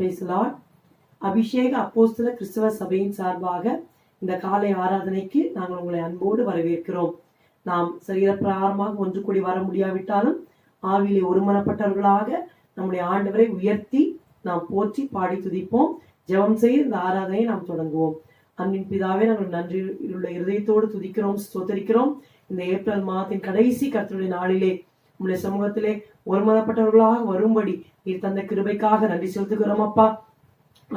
Price Lord. அபிஷேக அப்போஸ்தல கிறிஸ்தவ சபையின் சார்பாக இந்த காலை ஆராதனைக்கு நாங்கள் உங்களை அன்போடு வரவேற்கிறோம். நாம் சரீரப்பிரகாரமாக ஒன்று கூடி வர முடியாவிட்டாலும் ஆவியிலே ஒருமனப்பட்டவர்களாக நம்முடைய ஆண்டவரை உயர்த்தி நாம் போற்றி பாடி துதிப்போம். ஜெபம் செய்து இந்த ஆராதனையை நாம் தொடங்குவோம். அன்பின் பிதாவே, நாங்கள் நன்றி உள்ள இருதயத்தோடு துதிக்கிறோம், ஸ்தோத்தரிக்கிறோம். இந்த ஏப்ரல் மாதத்தின் கடைசி கர்த்தருடைய நாளிலே உங்களுடைய சமூகத்திலே ஒருமனப்பட்டவர்களாக வரும்படி நீர் தந்த கிருபைக்காக நன்றி செலுத்துகிறோம். அப்பா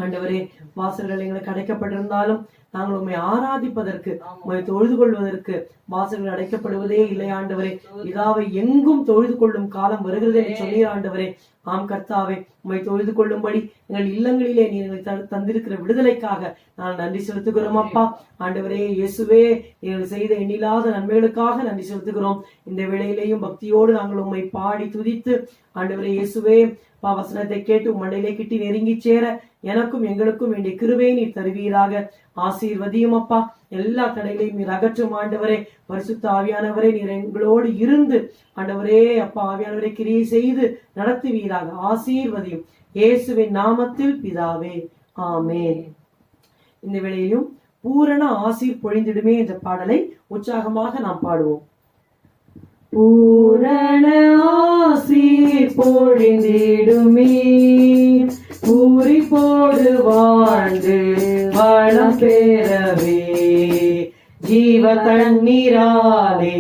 ஆண்டவரே, வாசல்கள் எங்களுக்கு அடைக்கப்பட்டிருந்தாலும் நாங்கள் உண்மை ஆராதிப்பதற்கு, உண்மை தொழுது கொள்வதற்கு வாசல்கள் அடைக்கப்படுவதே இல்லை. ஆண்டவரே, இதாவை எங்கும் தொழுது கொள்ளும் காலம் வருகிறது என்று சொன்னீர். ஆண்டவரே, ஆம் கர்த்தாவே, உண்மை தொழுது கொள்ளும்படி எங்கள் இல்லங்களிலே நீ எங்களுக்கு தந்திருக்கிற விடுதலைக்காக நான் நன்றி செலுத்துகிறோம். அப்பா ஆண்டவரே, இயேசுவே, நீங்கள் செய்த எண்ணில்லாத நன்மைகளுக்காக நன்றி செலுத்துகிறோம். இந்த வேளையிலேயும் பக்தியோடு நாங்கள் உண்மை பாடி துதித்து ஆண்டவரே இயேசுவே, வசனத்தை கேட்டு மண்டையிலே கிட்டி நெருங்கி சேர எனக்கும் எங்களுக்கும் வேண்டிய கிருபையை நீர் தருவீராக. ஆசீர்வதியும் அப்பா. எல்லா தடைகளையும் நீர் அகற்றும் ஆண்டவரே. பரிசுத்த ஆவியானவரே, நீர் எங்களோடு இருந்து ஆண்டவரே அப்பா ஆவியானவரை கிரியை செய்து நடத்துவீராக. ஆசீர்வதியும் இயேசுவின் நாமத்தில் பிதாவே, ஆமென். இந்த வேளையிலும் பூரண ஆசீர் பொழிந்திடுமே என்ற பாடலை உற்சாகமாக நாம் பாடுவோம். பூரண ஆசீர் பொழிந்திடுமே, பூரி போடு வாழ்ந்து வளம் பெறவே, ஜீவ தண்ணீராலே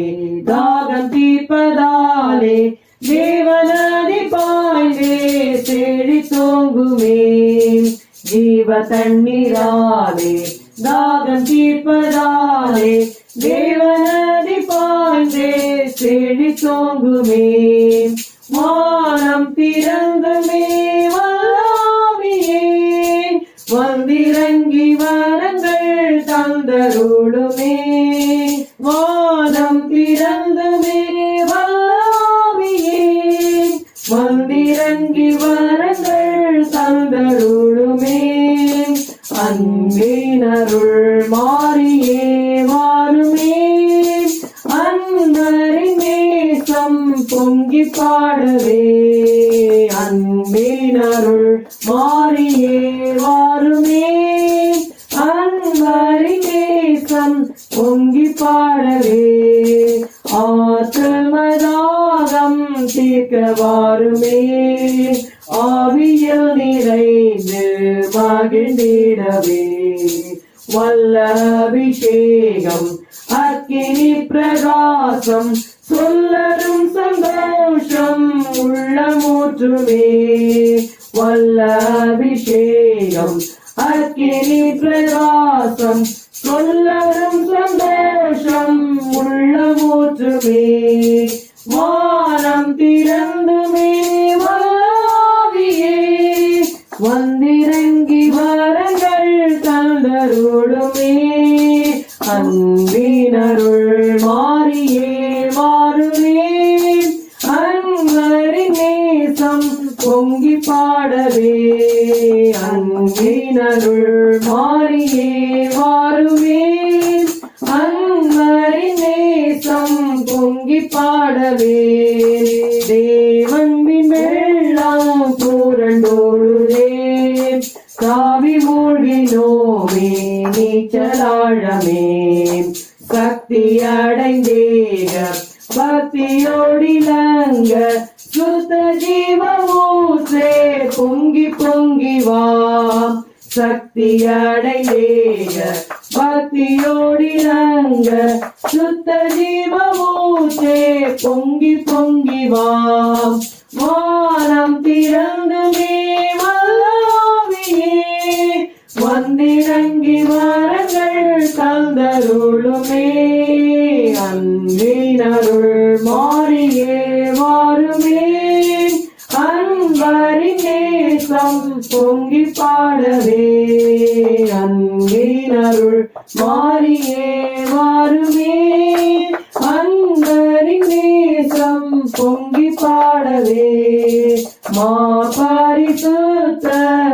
தாகம் தீர்ப்பதாலே தேவநதி பாய்ந்தே செழி தோங்குமே, ஜீவ தண்ணீராலே தாகம் தீர்ப்பதாலே தேவநதி பாய்ந்தே செழி தோங்குமே, வானம் திறந்துமே வல்லாவியே வந்திறங்கி வரங்கள் தந்தருளுமே, வானம் திறந்துமே வல்லாவியே வந்திறங்கி வரங்கள் தந்தருளுமே, அன்பினருள் மாறியே வாருமே, அன்பரின் நேசம் பொங்கி பாடவே, அன்பினருள் மாறியே வாருமே, அன்பரின் நேசம் பொங்கி பாடவே, ஆத்மதாகம் தீர்க்க வாருமே, ஆவியில் நிறைந்து மகிழ்ந்திடவே, வல்ல அபிஷேகம் அக்கினி பிரகாசம் சொல்லரும் சந்தோஷம் உள்ளமூற்றுமே, வல்ல அபிஷேகம் அக்கினி பிரகாசம் சொல்லரும் சந்தோஷம் உள்ளமூற்றுமே, வானம் திறந்துமே வல்லாவியே வந்திறங்கி வரங்கள் தந்தருளுமே, அன்பினருள் மாறியே வாருமே, அன்பரின் நேசம் பொங்கி பாடவே, அன்பினருள் மாறியே வாருமே, அன்பரின் நேசம் பொங்கி பாடவே, தேவன்பின் வெள்ளம் புரண்டோடுதே, காவி மூழ்கினோமே நீச்சலாழமே, சக்தி அடைந்தேக பக்தியோடிலங்க சுத்த ஜீவமூசே பொங்கி பொங்கி வா, சக்தி அடைந்தேக பக்தியோடிலங்க சுத்த ஜீவமூசே பொங்கி பொங்கி வா, வானம் திறந்துமே வல்லாவியே வந்திறங்கி வரங்கள் தந்தருளுமே, அன்பினருள் மாறியே வாருமே, அன்பரின் நேசம் பொங்கி பாடவே, அன்பினருள் மாறியே வாருமே, அன்பரின் நேசம் பொங்கி பாடவே, மா பரிசுத்த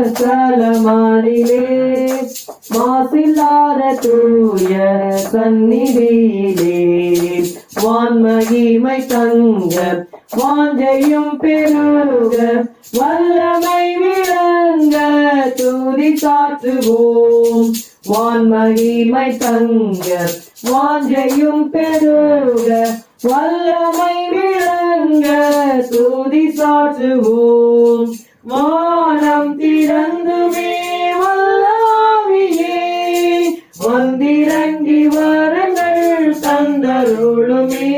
ஸ்தலமானிலே மாசில்லாத தூய சந்நிதியிலே வான்மகிமை தங்க வாஞ்சையும் பெருக வல்லமை விளங்க துதி சாற்றுவோம். வான்மகிமை தங்க வாஞ்சையும் பெருக வல்லமை விளங்க துதி சாற்றுவோம். வானம் திறந்துமே வல்லாவியே வந்திறங்கி வரங்கள் தந்தருளுமே.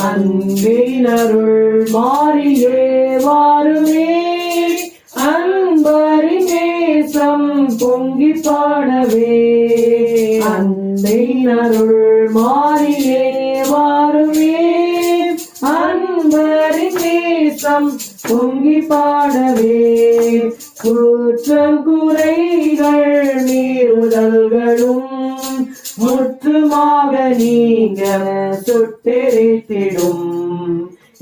அன்பினருள் மாறியே வாருமே. அன்பரின் நேசம் பொங்கி பாடவே. அன்பினருள் மாறியே வாருமே. அன்பரின் நேசம் பொங்கி பாடவே. குற்றம் குறைகள் மீறுதல்களும் முற்றுமாக நீங்க சுட்டெரித்திடும்.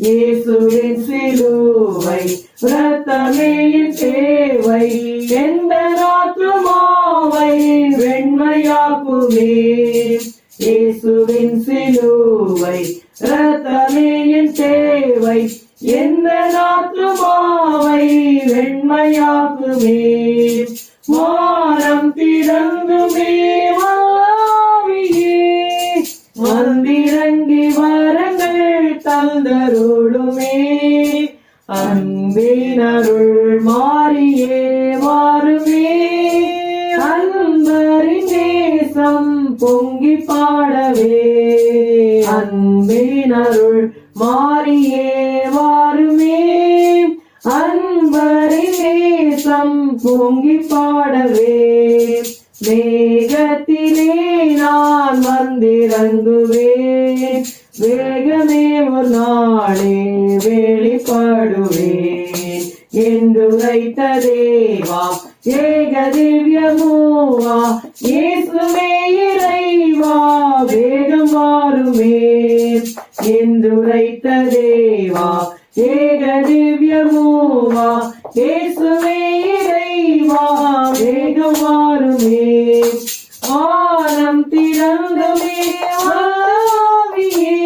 இயேசுவின் சிலுவை இரத்தமேயின் சேவை எந்த ஆத்துமாவை வெண்மையாக்குமே. இயேசுவின் சிலுவை இரத்தமேயின் சேவை எந்த ஆத்துமாவை வெண்மையாக்குமே. வானம் திறந்துமே வல்லாவியே வந்திறங்கி வரங்கள் தந்தருளுமே. அன்பினருள் மாறியே வாருமே. அன்பரின் நேசம் பொங்கி பாடவே. அன்பினருள் மாறியே வாருமே. அன்பரின் நேசம் பொங்கி பாடவே. வேகத்திலே நான் வந்திறங்குவேன். வேகமே ஒரு நாளே வெளிப்படுவேன் என்று வைத்த தேவா ஏக திவ்யமூவா. இயேசுவே இறைவா வேகம் வாருமே என்று வைத்த தேவா ஏக திவ்யமூவா. இயேசுவே இறைவா வேகம் வாருமே. வானம் திறந்துமே வல்லாவியே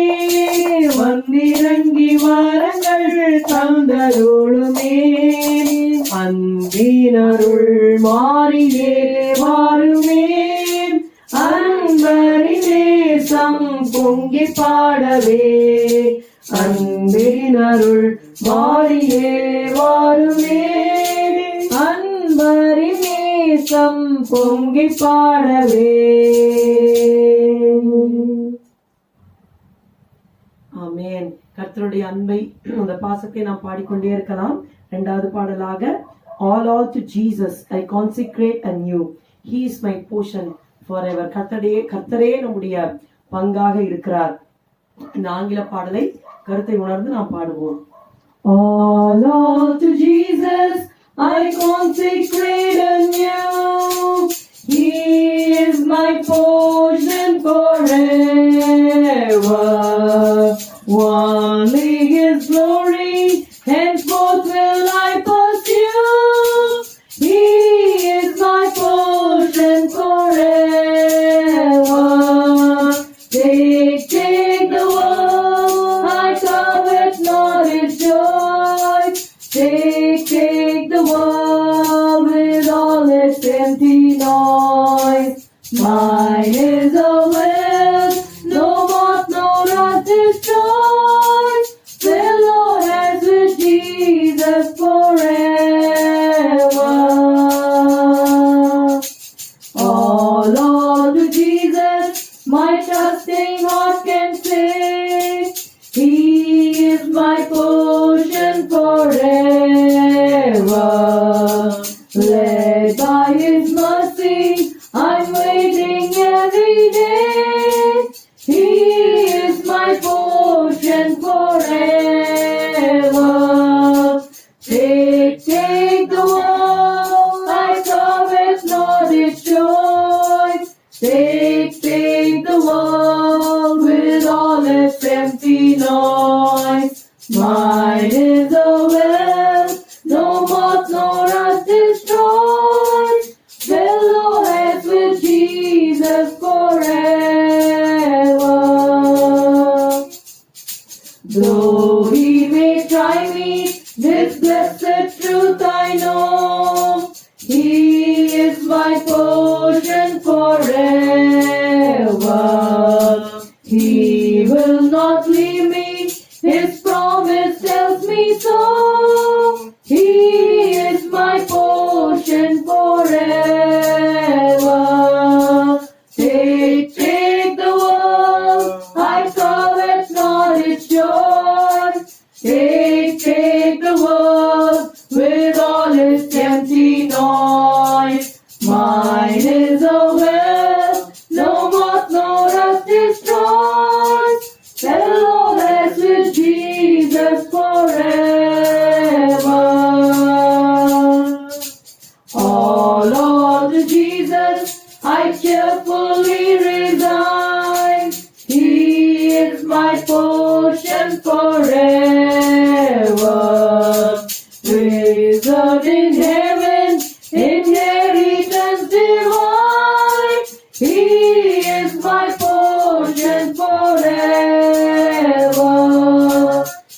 வந்திறங்கி வரங்கள் தந்தருளுமே. அன்பினருள் மாறியே வாருமே. அன்பரின் நேசம் பொங்கி பாடவே. அன்பினருள் மாறியே வாருமே. அன்பரின் நேசம் பொங்கி பாடவே. ஆமென். கர்த்தருடைய அன்பை அந்த பாசத்தை நாம் பாடிக்கொண்டே இருக்கலாம். இரண்டாவது பாடலாக all to Jesus I consecrate anew, he is my portion forever. கர்த்தரே நம்முடைய பங்காக இருக்கிறார். இந்த ஆங்கில பாடலை கருத்தை உணர்ந்து நாம் பாடுவோம். All to Jesus I consecrate anew, he is my portion forever. Only his glory henceforth will I pursue. He is my portion forever. Take the world, I covet not its joy. Take the world with all its empty noise. Mine is a wealth, no moth, no rust destroys. Fill, Lord, as with Jesus forever. All to Jesus, my trusting heart can say, he is my portion forever. Led by his mercy, I'm waiting every day. He is my portion forever. Take the world, I covet not its choice. Take the world with all its empty noise. Mine is a wealth, no moth, no rust destroys. Fellow heads with Jesus forever. Though he may try me, this blessed truth I know, he Reserved in heaven, inheritance divine. He is my portion forever.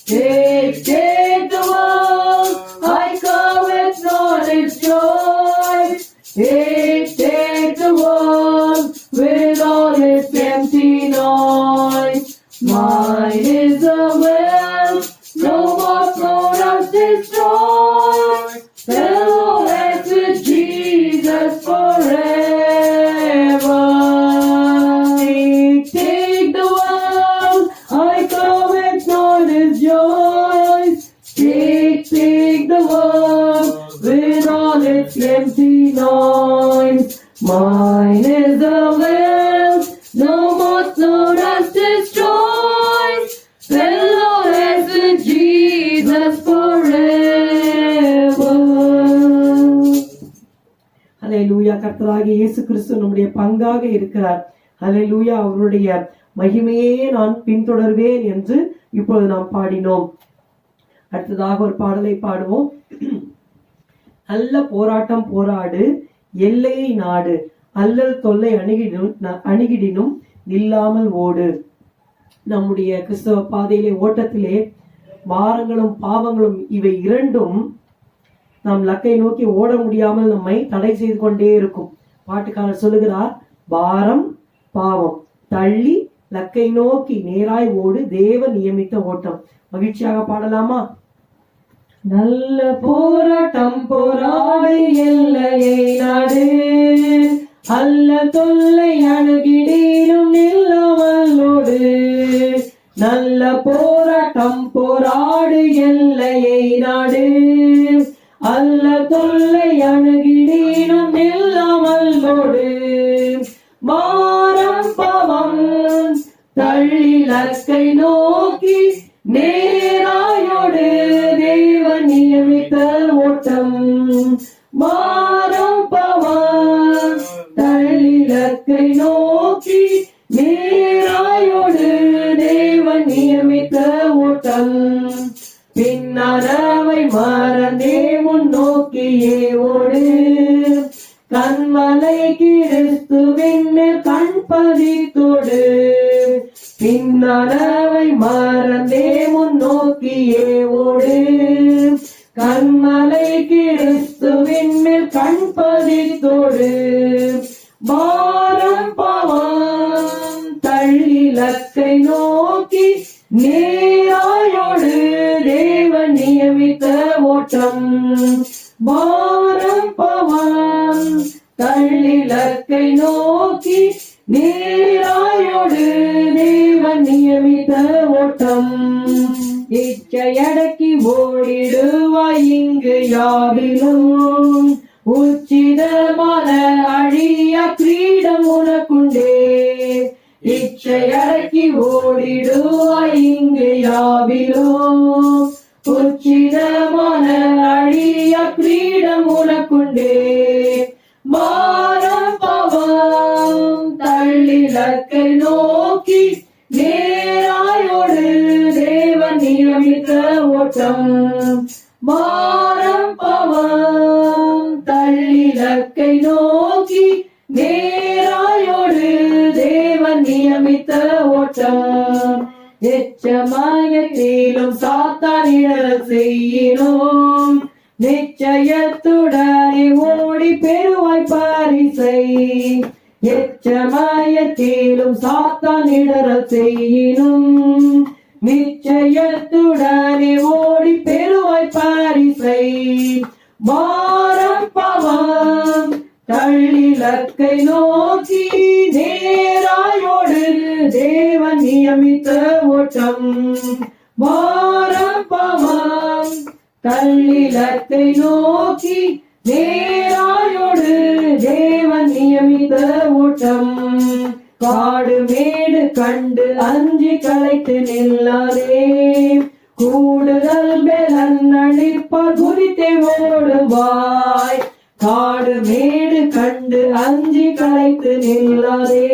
Take the world, I covet not its joy. Take the world with all its empty noise. Mine is the wealth, no more thrown us destroy. Fellowship with Jesus forever. Take the world, I covet not its joys. Take the world with all its empty noise. Mine is the wealth, no more thrown us destroy. Fellowship with Jesus forever. ஹல்லேலூயா. கர்த்தராகிய இயேசு கிறிஸ்து நம்முடைய பங்காக இருக்கிறார். ஹல்லேலூயா. அவருடைய மகிமையே நான் பின்தொடர்வேன் என்று இப்பொழுது நாம் பாடினோம். அடுத்ததாக ஒரு பாடலை பாடுவோம். நல்ல போராட்டம் போராடு, எல்லையை நாடு, அல்லல் தொல்லை அணுகிடினும் நில்லாமல் ஓடு. நம்முடைய கிறிஸ்தவ பாதையிலே ஓட்டத்திலே பாரங்களும் பாவங்களும் இவை இரண்டும் நாம் லக்கை நோக்கி ஓட முடியாமல் நம்மை தடை செய்து கொண்டே இருக்கும். பாட்டுக்காரர் சொல்லுகிறார், பாரம் பாவம் தள்ளி லக்கை நோக்கி நேராய் ஓடு, தேவன் நியமித்த ஓட்டம். மகிழ்ச்சியாக பாடலாமா? நல்ல போராட்டம் போராடு, எல்லையை நாடு, அல்ல தொல்லை அணுகிடினும் நில்லாமல் ஓடு. நல்ல போராட்டம் போராடு, எல்லையை நாடு, அல்ல தொல்லை அணுகிடினும் நில்லாமல் ஓடு. பாரம் பாவம் தள்ளி லக்கை நோக்கி நேராயோடு, தேவன் நியமித்த ஓட்டம். பாரம் பாவம் தள்ளி லக்கை நோக்கி நேராயோடு, தேவன் நியமித்த ஓட்டம். பின்னரவை மறந்தே முன்னோக்கியே ஓடு, கண்மலை கிறிஸ்துவின் மேல் கண் பதித்தோடு. பின்னரவை மறந்தே முன்னோக்கியே ஓடு, கண்மலை கிறிஸ்துவின் மேல் கண் பதித்தோடு. பாரம் பாவம் தள்ளி லக்கை நோக்கி நேராயோடு, தேவன் நியமித்த ஓட்டம். பாரம் பாவம் தள்ளி லக்கை நோக்கி நேராயோடு, தேவன் நியமித்த ஓட்டம். இச்சையடக்கி ஓடிடுவாய் இங்கு யாவிலும், உச்சிதமான அழிய கிரீடம் உனக்குண்டே. இச்சையடக்கி ஓடிடுவாய் இங்கு யாவிலும், உச்சிதமான அழிய கிரீடம் உனக்குண்டே. பாரம் பாவம் தள்ளி லக்கை நோக்கி நேராயோடு, தேவன் நியமித்த ஓட்டம். பாரம் பாவம் தள்ளி லக்கை நோக்கி நேராயோடு, தேவன் நியமித்த ஓட்டம். எச்சமயத்திலும் சாத்தான் இடறல் செய்யினோம், நிச்சயத்துடனே ஓடி பெறுவாய் பரிசை. எச்சமயத்திலும் சாத்தான் இடறல் செய்யினும், நிச்சயத்துடனே ஓடி பெறுவாய் பரிசை. பாரம் பாவம் தள்ளி லக்கை நோக்கி நேராயோடு, தேவன் நியமித்த ஓட்டம். பாரம் பாவம் தள்ளி லக்கை நோக்கி நேராயோடு, தேவன் நியமித்த ஓட்டம். காடு மேடு கண்டு அஞ்சி களைத்து நில்லாதே, கூடுதல் பெலன் அளிப்பார் குறித்தே ஓடுவாய். காடு மேடு கண்டு அஞ்சி களைத்து நில்லாதே,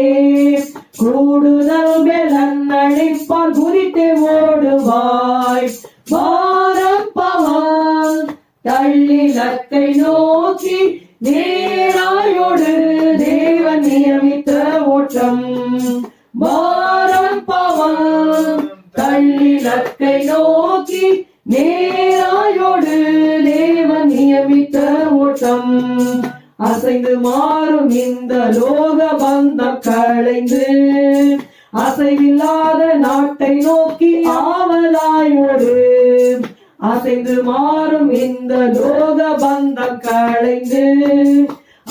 கூடுதல் பெலன் அளிப்பார் குறித்தே ஓடுவாய். பாரம் பாவம் தள்ளிலக்கை நோக்கி நேராயோடு தேவன் நியமித்த ஓட்டம். பாரம் பாவம் தள்ளிலக்கை நோக்கி நேராயோடு தேவன் நியமித்த ஓட்டம். அசைந்து மாறும் இந்த லோக பந்தம் களைந்து அசைவில்லாத நாட்டை நோக்கி ஆவலாயோடு. அசைந்து மாறும் இந்த லோக பந்தம் களைந்து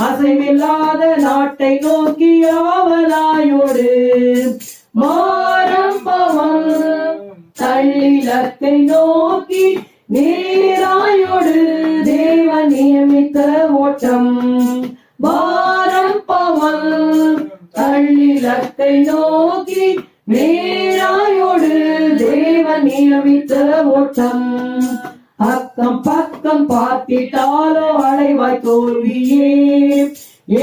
அசைவில்லாத நாட்டை நோக்கி ஆவலாயோடு. மாறம் பவம் தள்ளிலக்கை நோக்கி நேராயோடு தேவன் நியமித்த ஓட்டம். பாரம் பவம் தள்ளிலக்கை நோக்கி நேராயோடு தேவன் நியமித்த ஓட்டம். அக்கம் பக்கம் பார்த்திட்டாலோ அலைவாய் தோல்வியே,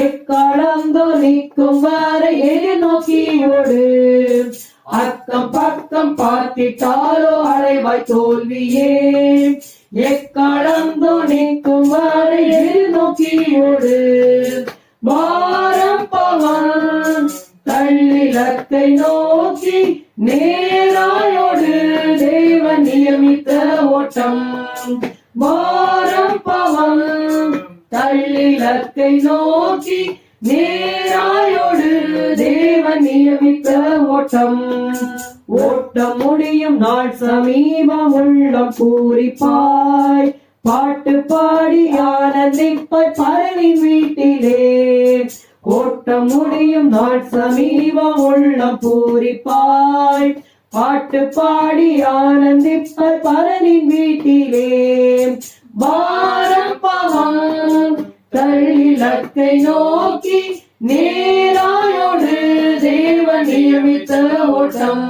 எக்காலந்தோ நிற்கும் வரை எதிர்நோக்கி ஓடு. அக்கம் பக்கம் பார்த்திட்டாலோ அலைவாய் தோல்வியே, எக்காலந்தோ நிற்கும் வரை எதிர்நோக்கி ஓடு. பாரம் பவம் தள்ளிலக்கை நோக்கி நேராயோடு தேவன் நியமித்த ஓட்டம். பாரம் பவம் தள்ளிலக்கை நோக்கி நேராயோடு தேவன் நியமித்த ஓட்டம். ஓட்டம் முடியும் நாள் சமீபம் உள்ளம் பூரிப்பாய் பாட்டு பாடி ஆனந்திப்பாய் பரனின் வீட்டிலே. ஓட்டம் முடியும் நாள் சமீபம் உள்ளம் பூரிப்பாய் பாட்டு பாடி ஆனந்திப்பாய் பரனின் வீட்டிலே. பாரம் பாவம் தள்ளிலக்கை நோக்கி நேராயோடு தேவன் நியமித்த ஓட்டம்.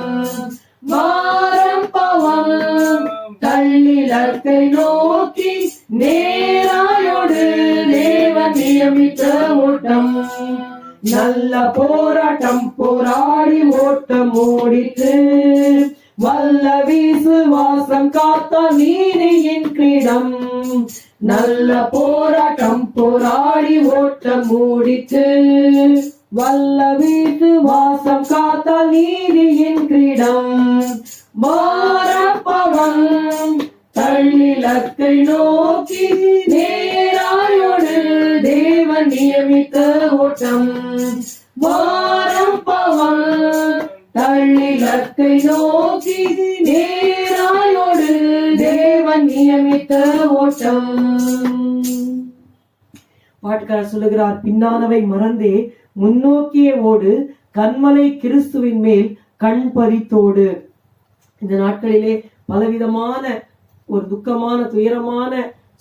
பாரம் பாவம் தள்ளிலக்கை நோக்கி நேராயோடு தேவன் நியமித்த ஓட்டம். நல்ல போராட்டம் போராடி ஓட்டம் ஓடித்து வல்ல விசுவாசம் காத்த நீதியின் கிரீடம். நல்ல போராட்டம் போராடி ஓட்டம் ஓடித்து வல்ல விசுவாசம் காத்த நீதியின் கிரீடம். பாரப்பவன் தள்ளிலக்கை நோக்கி நேராயோடு தேவன் நியமித்த ஓட்டம். பாரப்பவன் தள்ளிலக்கை நோக்கி நேராயோடு தேவன் நியமித்த ஓட்டம். பாட்டுக்காரர் சொல்லுகிறார், பின்னானவை மறந்தே முன்னோக்கிய ஓடு கண்மலை கிறிஸ்துவின் மேல் கண் பதித்தோடு. இந்த நாட்களிலே பலவிதமான ஒரு துக்கமான துயரமான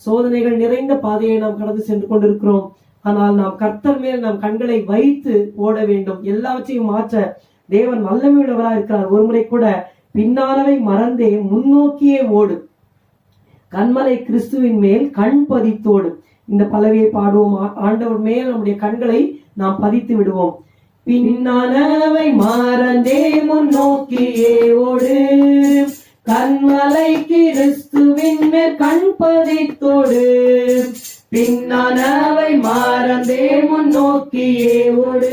சோதனைகள் நிறைந்த பாதையை நாம் கடந்து சென்று கொண்டிருக்கிறோம். ஆனால் நாம் கர்த்தர் மேல் நாம் கண்களை வைத்து ஓட வேண்டும். எல்லாவற்றையும் மாற்ற தேவன் வல்லமையுள்ளவராக இருக்கிறார். ஒருமுறை கூட பின்னானவை மறந்தே முன்னோக்கியே ஓடு கண்மலை கிறிஸ்துவின் மேல் கண் பதித்தோடு. இந்த பலவியை பாடுவோம். ஆண்டவர் மேல் நம்முடைய கண்களை நாம் பதித்து விடுவோம். பின்னானவை மறந்தே முன்னோக்கியே ஓடு கண்மலை கிறிஸ்துவின் மேல் கண் பதித்தோடு. பின்னானவை மறந்தே முன்னோக்கியே ஓடு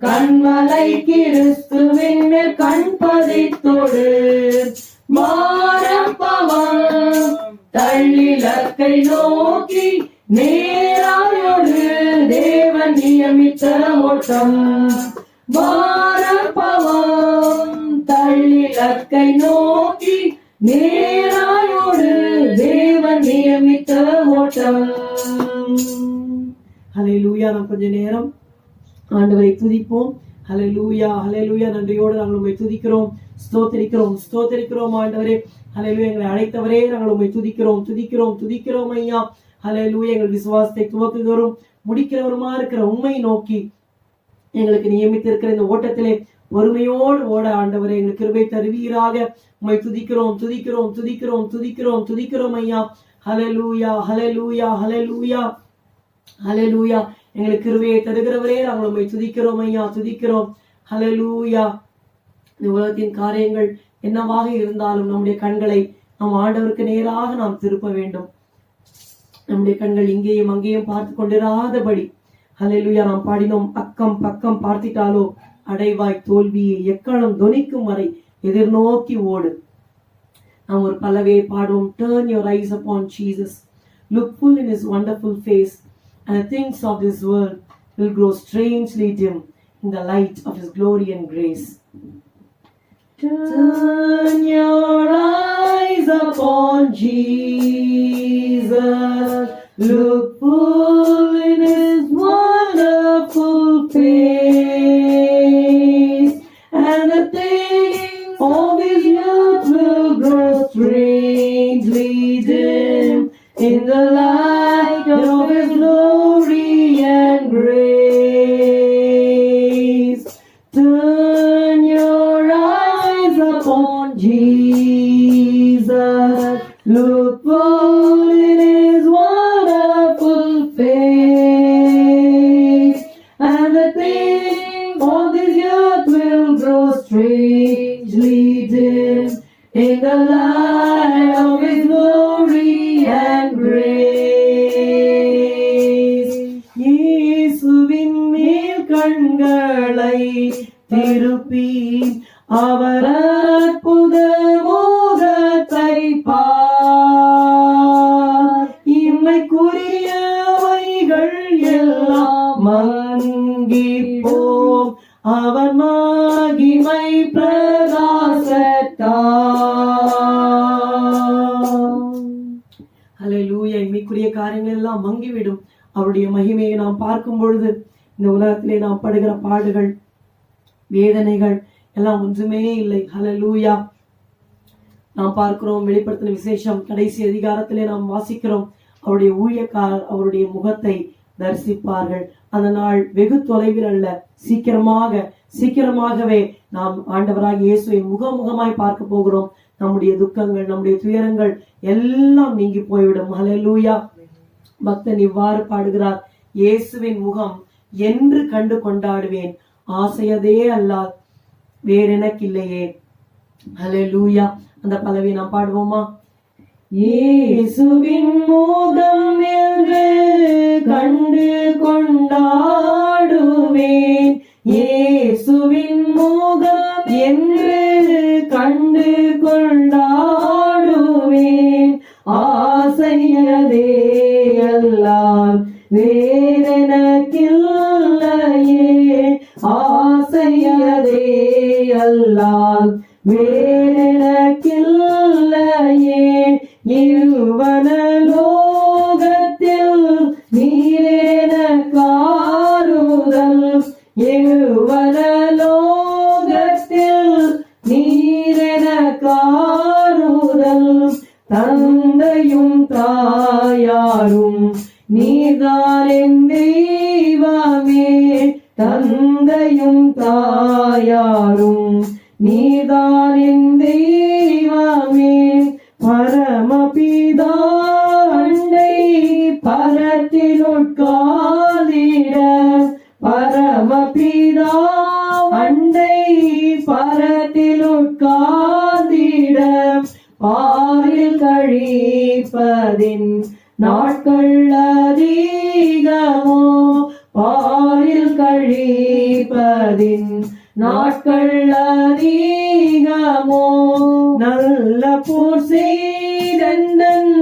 கண்மலை கிறிஸ்துவின் மேல் கண் பதித்தோடு. மாறப்பவன் தள்ளிலக்கை நோக்கி நேராயோடு தேவன் நியமித்த ஓட்டம். மாறப்பவன் தள்ளிலக்கை நோக்கி நேராயோடு தேவன் நியமித்த ஓட்டம். ஹல்லேலூயா. நாம் கொஞ்ச நேரம் ஆண்டவரை துதிப்போம். ஹல்லேலூயா, ஹல்லேலூயா. நன்றியோடு நாங்கள் உம்மை துதிக்கிறோம், ஸ்தோத்திரிக்கிறோம், ஸ்தோத்திரிக்கிறோம் ஆண்டவரே. ஹல்லேலூயா. எங்களை அழைத்தவரே நாங்கள் உம்மை துதிக்கிறோம், துதிக்கிறோம், துதிக்கிறோம் ஐயா. ஹல்லேலூயா. எங்கள் விசுவாசத்தை துவக்குகிறோம் முடிக்கிறவருமா இருக்கிற உம்மை நோக்கி எங்களுக்கு நியமித்திருக்கிற இந்த ஓட்டத்திலே பொறுமையோடு ஓட ஆண்டவரே எங்களுக்கு கிருபை தருவீராக. உம்மை துதிக்கிறோம், துதிக்கிறோம், துதிக்கிறோம், துதிக்கிறோம், துதிக்கிறோம் ஐயா. ஹல்லேலூயா, ஹல்லேலூயா, ஹல்லேலூயா, ஹல்லேலூயா. எங்களுக்கு கிருபையை தருகிறவரே நாங்கள் உம்மை துதிக்கிறோம் ஐயா, துதிக்கிறோம். ஹல்லேலூயா. இந்த உலகத்தின் காரியங்கள் என்னவாக இருந்தாலும் நம்முடைய கண்களை நம் ஆண்டவருக்கு நேராக நாம் திருப்ப வேண்டும். நம்முடைய கண்கள் இங்கேயும் அங்கேயும் பார்த்து கொண்டிராதபடி, ஹல்லேலூயா, நாம் பாடினோம், அக்கம் பக்கம் பார்த்திட்டாலோ அடைவாய் தோல்வியை, எக்காலம் தொனிக்கும் வரை எதிர்நோக்கி ஓடு. நாம் ஒரு பல்லவியை பாடுவோம். Turn your eyes upon Jesus, look full in his wonderful face, and the things of this world will grow strangely dim in the light of his glory and grace. Turn your eyes upon Jesus, look full in his wonderful face, and the things of his youth will grow strangely dim in the light of his glory and grace. Turn your eyes upon Jesus, look full in his wonderful face, and the things of this earth will grow strangely dim in the light of his glory and grace. இயேசுவின் மேல் கண்களை திருப்பி அவர் அற்புத மோகத்தை பார், இம்மைக்குரியவைகள் எல்லாம் மங்கி போம் அவன் மகிமை பிரகாசத்தால். ஹல்லேலூயா. இம்மைக்குரிய காரியங்கள் எல்லாம் மங்கிவிடும். அவருடைய மகிமையை நாம் பார்க்கும் பொழுது இந்த உலகத்திலே நாம் படுகிற பாடுகள், வேதனைகள் எல்லாம் ஒன்றுமே இல்லை. ஹல்லேலூயா. நாம் பார்க்கிறோம், வெளிப்படுத்தின விசேஷம் கடைசி அதிகாரத்திலே நாம் வாசிக்கிறோம், அவருடைய ஊழியக்காரர் அவருடைய முகத்தை தரிசிப்பார்கள். அந்த நாள் வெகு தொலைவில் அல்ல, சீக்கிரமாகவே நாம் ஆண்டவராகிய இயேசுவை முகமுகமாய் பார்க்க போகிறோம். நம்முடைய துக்கங்கள், நம்முடைய துயரங்கள் எல்லாம் நீங்கி போய்விடும். ஹல்லேலூயா. பக்தன் இவ்வாறு பாடுகிறார், இயேசுவின் முகம் என்று கண்டு கொண்டாடுவேன், ஆசையதே அல்லால் வேறெனக்கில்லையே. ஹல்லேலூயா. அந்த பல்லவியை நாம் பாடுவோமா? இயேசுவின் முகம் என்று கண்டு கொண்டாடுவேன், இயேசுவின் முகம் என்று கண்டு கொண்டாடுவேன், ஆசையதே அல்லால் வேறெனக்கில்லையே, ஆசையதே அல்லால் வேறெனக்கில்லையே. இருவனலோகத்தில் நீரெனக்காருதல், இருவனலோகத்தில் நீரெனக்காருதல், தந்தையும் தாயாரும் நீர்தான் என் தெய்வமே, தந்தையும் தாயாரும் நீர்தான் என் தெய்வமே. பரமபிதா அண்டை பரத்தில் உட்கார்ந்திட, பரமபிதா அண்டை பரத்தில் உட்கார்ந்திட, பாரில் கழிப்பதின் நாட்கள் அதிகமோ, பாரில் கழிப்பதின் நாட்கள் அதிகமோ. நல்ல போர் செய்தந்தன்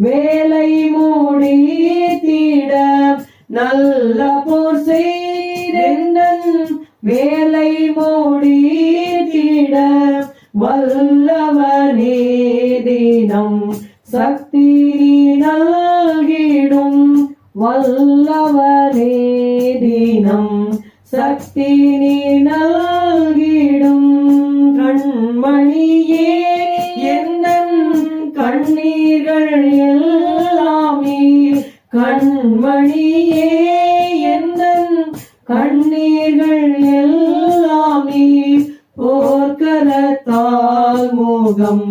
வேலை முடித்திட, நல்ல போர் செய்தந்தன் வேலை முடித்திட, வல்லவனே தினம் சக்தி நல்கிடும், வல்லவனே தினம் சக்தி நல்கிடும். கண்மணியே எந்தன் கண்ணீர்கள் எல்லாமே, கண்மணியே எந்தன் கண்ணீர்கள் எல்லாமே. போர்க்கரத்தால் முகம்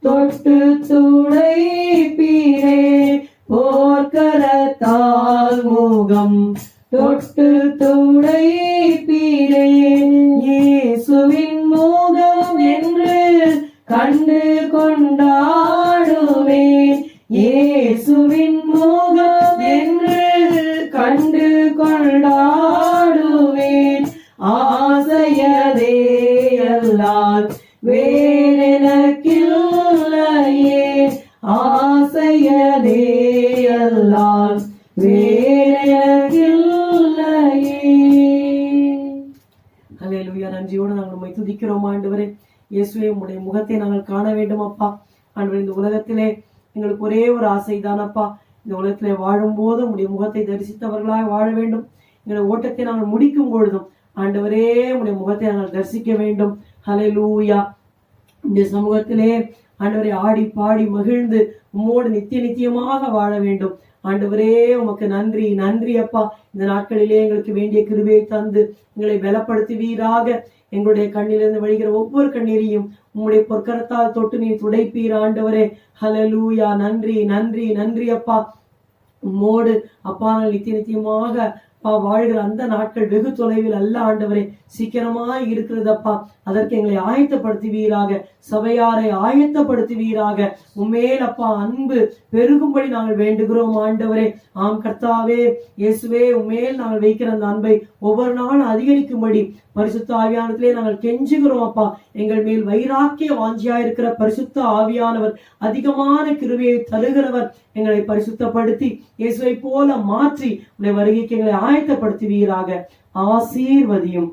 தொட்டு துடைப்பீரே, போர்க்கரத்தால் முகம் தொட்டு துடைப்பீரே. இயேசுவின் முகம் என்று கண்டு கொண்டாடுவேன், இயேசுவின் முகம் என்று கண்டு கொண்டாடுவேன். ஆசையதே அல்லால் வேறெனக்கில்லையே, ஆசையதே அல்லால் வேறெனக்கில்லையே. அல்லேலூயா. நன்றியோடு நாங்கள் உம்மை துதிக்கிறோம் ஆண்டவரே. இயேசுவே, உம்முடைய முகத்தை நாங்கள் காண வேண்டும் அப்பா. ஆண்டவரே, இந்த உலகத்திலே எங்களுக்கு ஒரே ஒரு ஆசைதான் அப்பா, இந்த உலகத்திலே வாழும் போது உம்முடைய முகத்தை தரிசித்தவர்களாக வாழ வேண்டும். எங்களுடைய ஓட்டத்தை நாங்கள் முடிக்கும் பொழுதும் ஆண்டவரே உம்முடைய முகத்தை நாங்கள் தரிசிக்க வேண்டும். ஹல்லேலூயா. இந்த சமூகத்திலே ஆண்டவரே ஆடி பாடி மகிழ்ந்து உம்மோடு நித்திய நித்தியமாக வாழ வேண்டும். ஆண்டவரே, உமக்கு நன்றி நன்றி அப்பா. இந்த நாட்களிலே எங்களுக்கு வேண்டிய கிருபையை தந்து எங்களை பலப்படுத்துவீராக. எங்களுடைய கண்ணிலிருந்து வழிகிற ஒவ்வொரு கண்ணீரையும் உம்முடைய பொற்கரத்தால் தொட்டு நீ துடைப்பீர் ஆண்டவரே. ஹல்லேலூயா. நன்றி நன்றி நன்றி அப்பா. உம்மோடு அப்பா நித்திய நித்தியமாக வாழ்கிற அந்த நாட்கள் வெகு தொலைவில் அல்ல ஆண்டவரே, சீக்கிரமாய் இருக்கிறதப்பா. அதற்கு எங்களை ஆயத்தப்படுத்துவீராக, சபையாரை ஆயத்தப்படுத்துவீராக. உம்மேல் அப்பா அன்பு பெருகும்படி நாங்கள் வேண்டுகிறோம் ஆண்டவரே. ஆம் கர்த்தாவே, இயேசுவே, உம்மேல் நாங்கள் வைக்கிற அந்த அன்பை ஒவ்வொரு நாளும் அதிகரிக்கும்படி பரிசுத்த ஆவியானத்திலே நாங்கள் கெஞ்சுகிறோம் அப்பா. எங்கள் மேல் வைராக்கிய வாஞ்சியா இருக்கிற பரிசுத்த ஆவியானவர், அதிகமான கிருபையை தருகிறவர், எங்களை பரிசுத்தப்படுத்தி இயேசுவை போல மாற்றி உடைய வருகைக்கு எங்களை ஆயத்தப்படுத்துவீராக. ஆசீர்வதியும்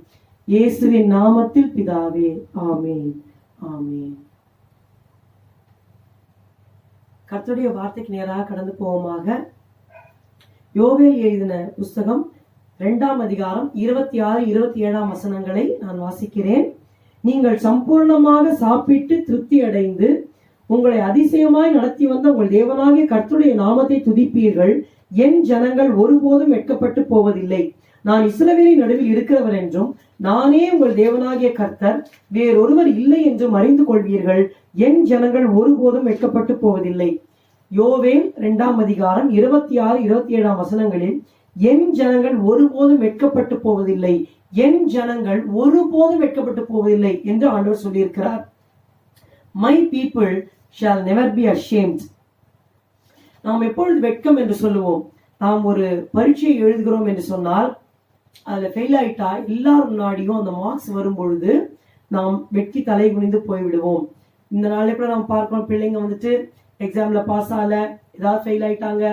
இயேசுவின் நாமத்தில் பிதாவே, ஆமேன் ஆமேன். கர்த்தருடைய வார்த்தைக்கு நேராக கடந்து போவோமாக. யோவேல் எழுதின புஸ்தகம் 2ஆம் அதிகாரம் 26, 27 வசனங்களை நான் வாசிக்கிறேன். நீங்கள் சம்பூர்ணமாக சாப்பிட்டு திருப்தி அடைந்து உங்களை அதிசயமாய் நடத்தி வந்த உங்கள் தேவனாகிய கர்த்தருடைய நாமத்தை துதிப்பீர்கள். என் ஜனங்கள் ஒருபோதும் வெட்கப்பட்டு போவதில்லை. நான் இஸ்ரவேலின் நடுவில் இருக்கிறவர் என்றும் நானே உங்கள் தேவனாகிய கர்த்தர், வேறொருவர் இல்லை என்றும் அறிந்து கொள்வீர்கள். என் ஜனங்கள் ஒருபோதும் வெட்கப்பட்டு போவதில்லை. யோவேல் 2ஆம் அதிகாரம் 26, 27 வசனங்களில் என் ஜனங்கள் ஒருபோதும் வெட்கப்பட்டு போவதில்லை, என் ஜனங்கள் ஒருபோதும் வெட்கப்பட்டு போவதில்லை என்று ஆண்டவர் சொல்லியிருக்கிறார். My people shall never be ashamed. நாம் எப்பொழுது வெட்கம் என்று சொல்லுவோம்? நாம் ஒரு பரீட்சையை எழுதுகிறோம் என்று சொன்னால் அதுல ஃபெயில் ஆயிட்டா எல்லாரும் முன்னாடியும் அந்த மார்க்ஸ் வரும் பொழுது நாம் வெட்கி தலை குனிந்து போய்விடுவோம். இந்த நாளே கூட நாம் பார்க்கிறோம், பிள்ளைங்க வந்துட்டு எக்ஸாம்ல பாஸ் ஆகல, ஏதாவது ஃபெயில் ஆயிட்டாங்க,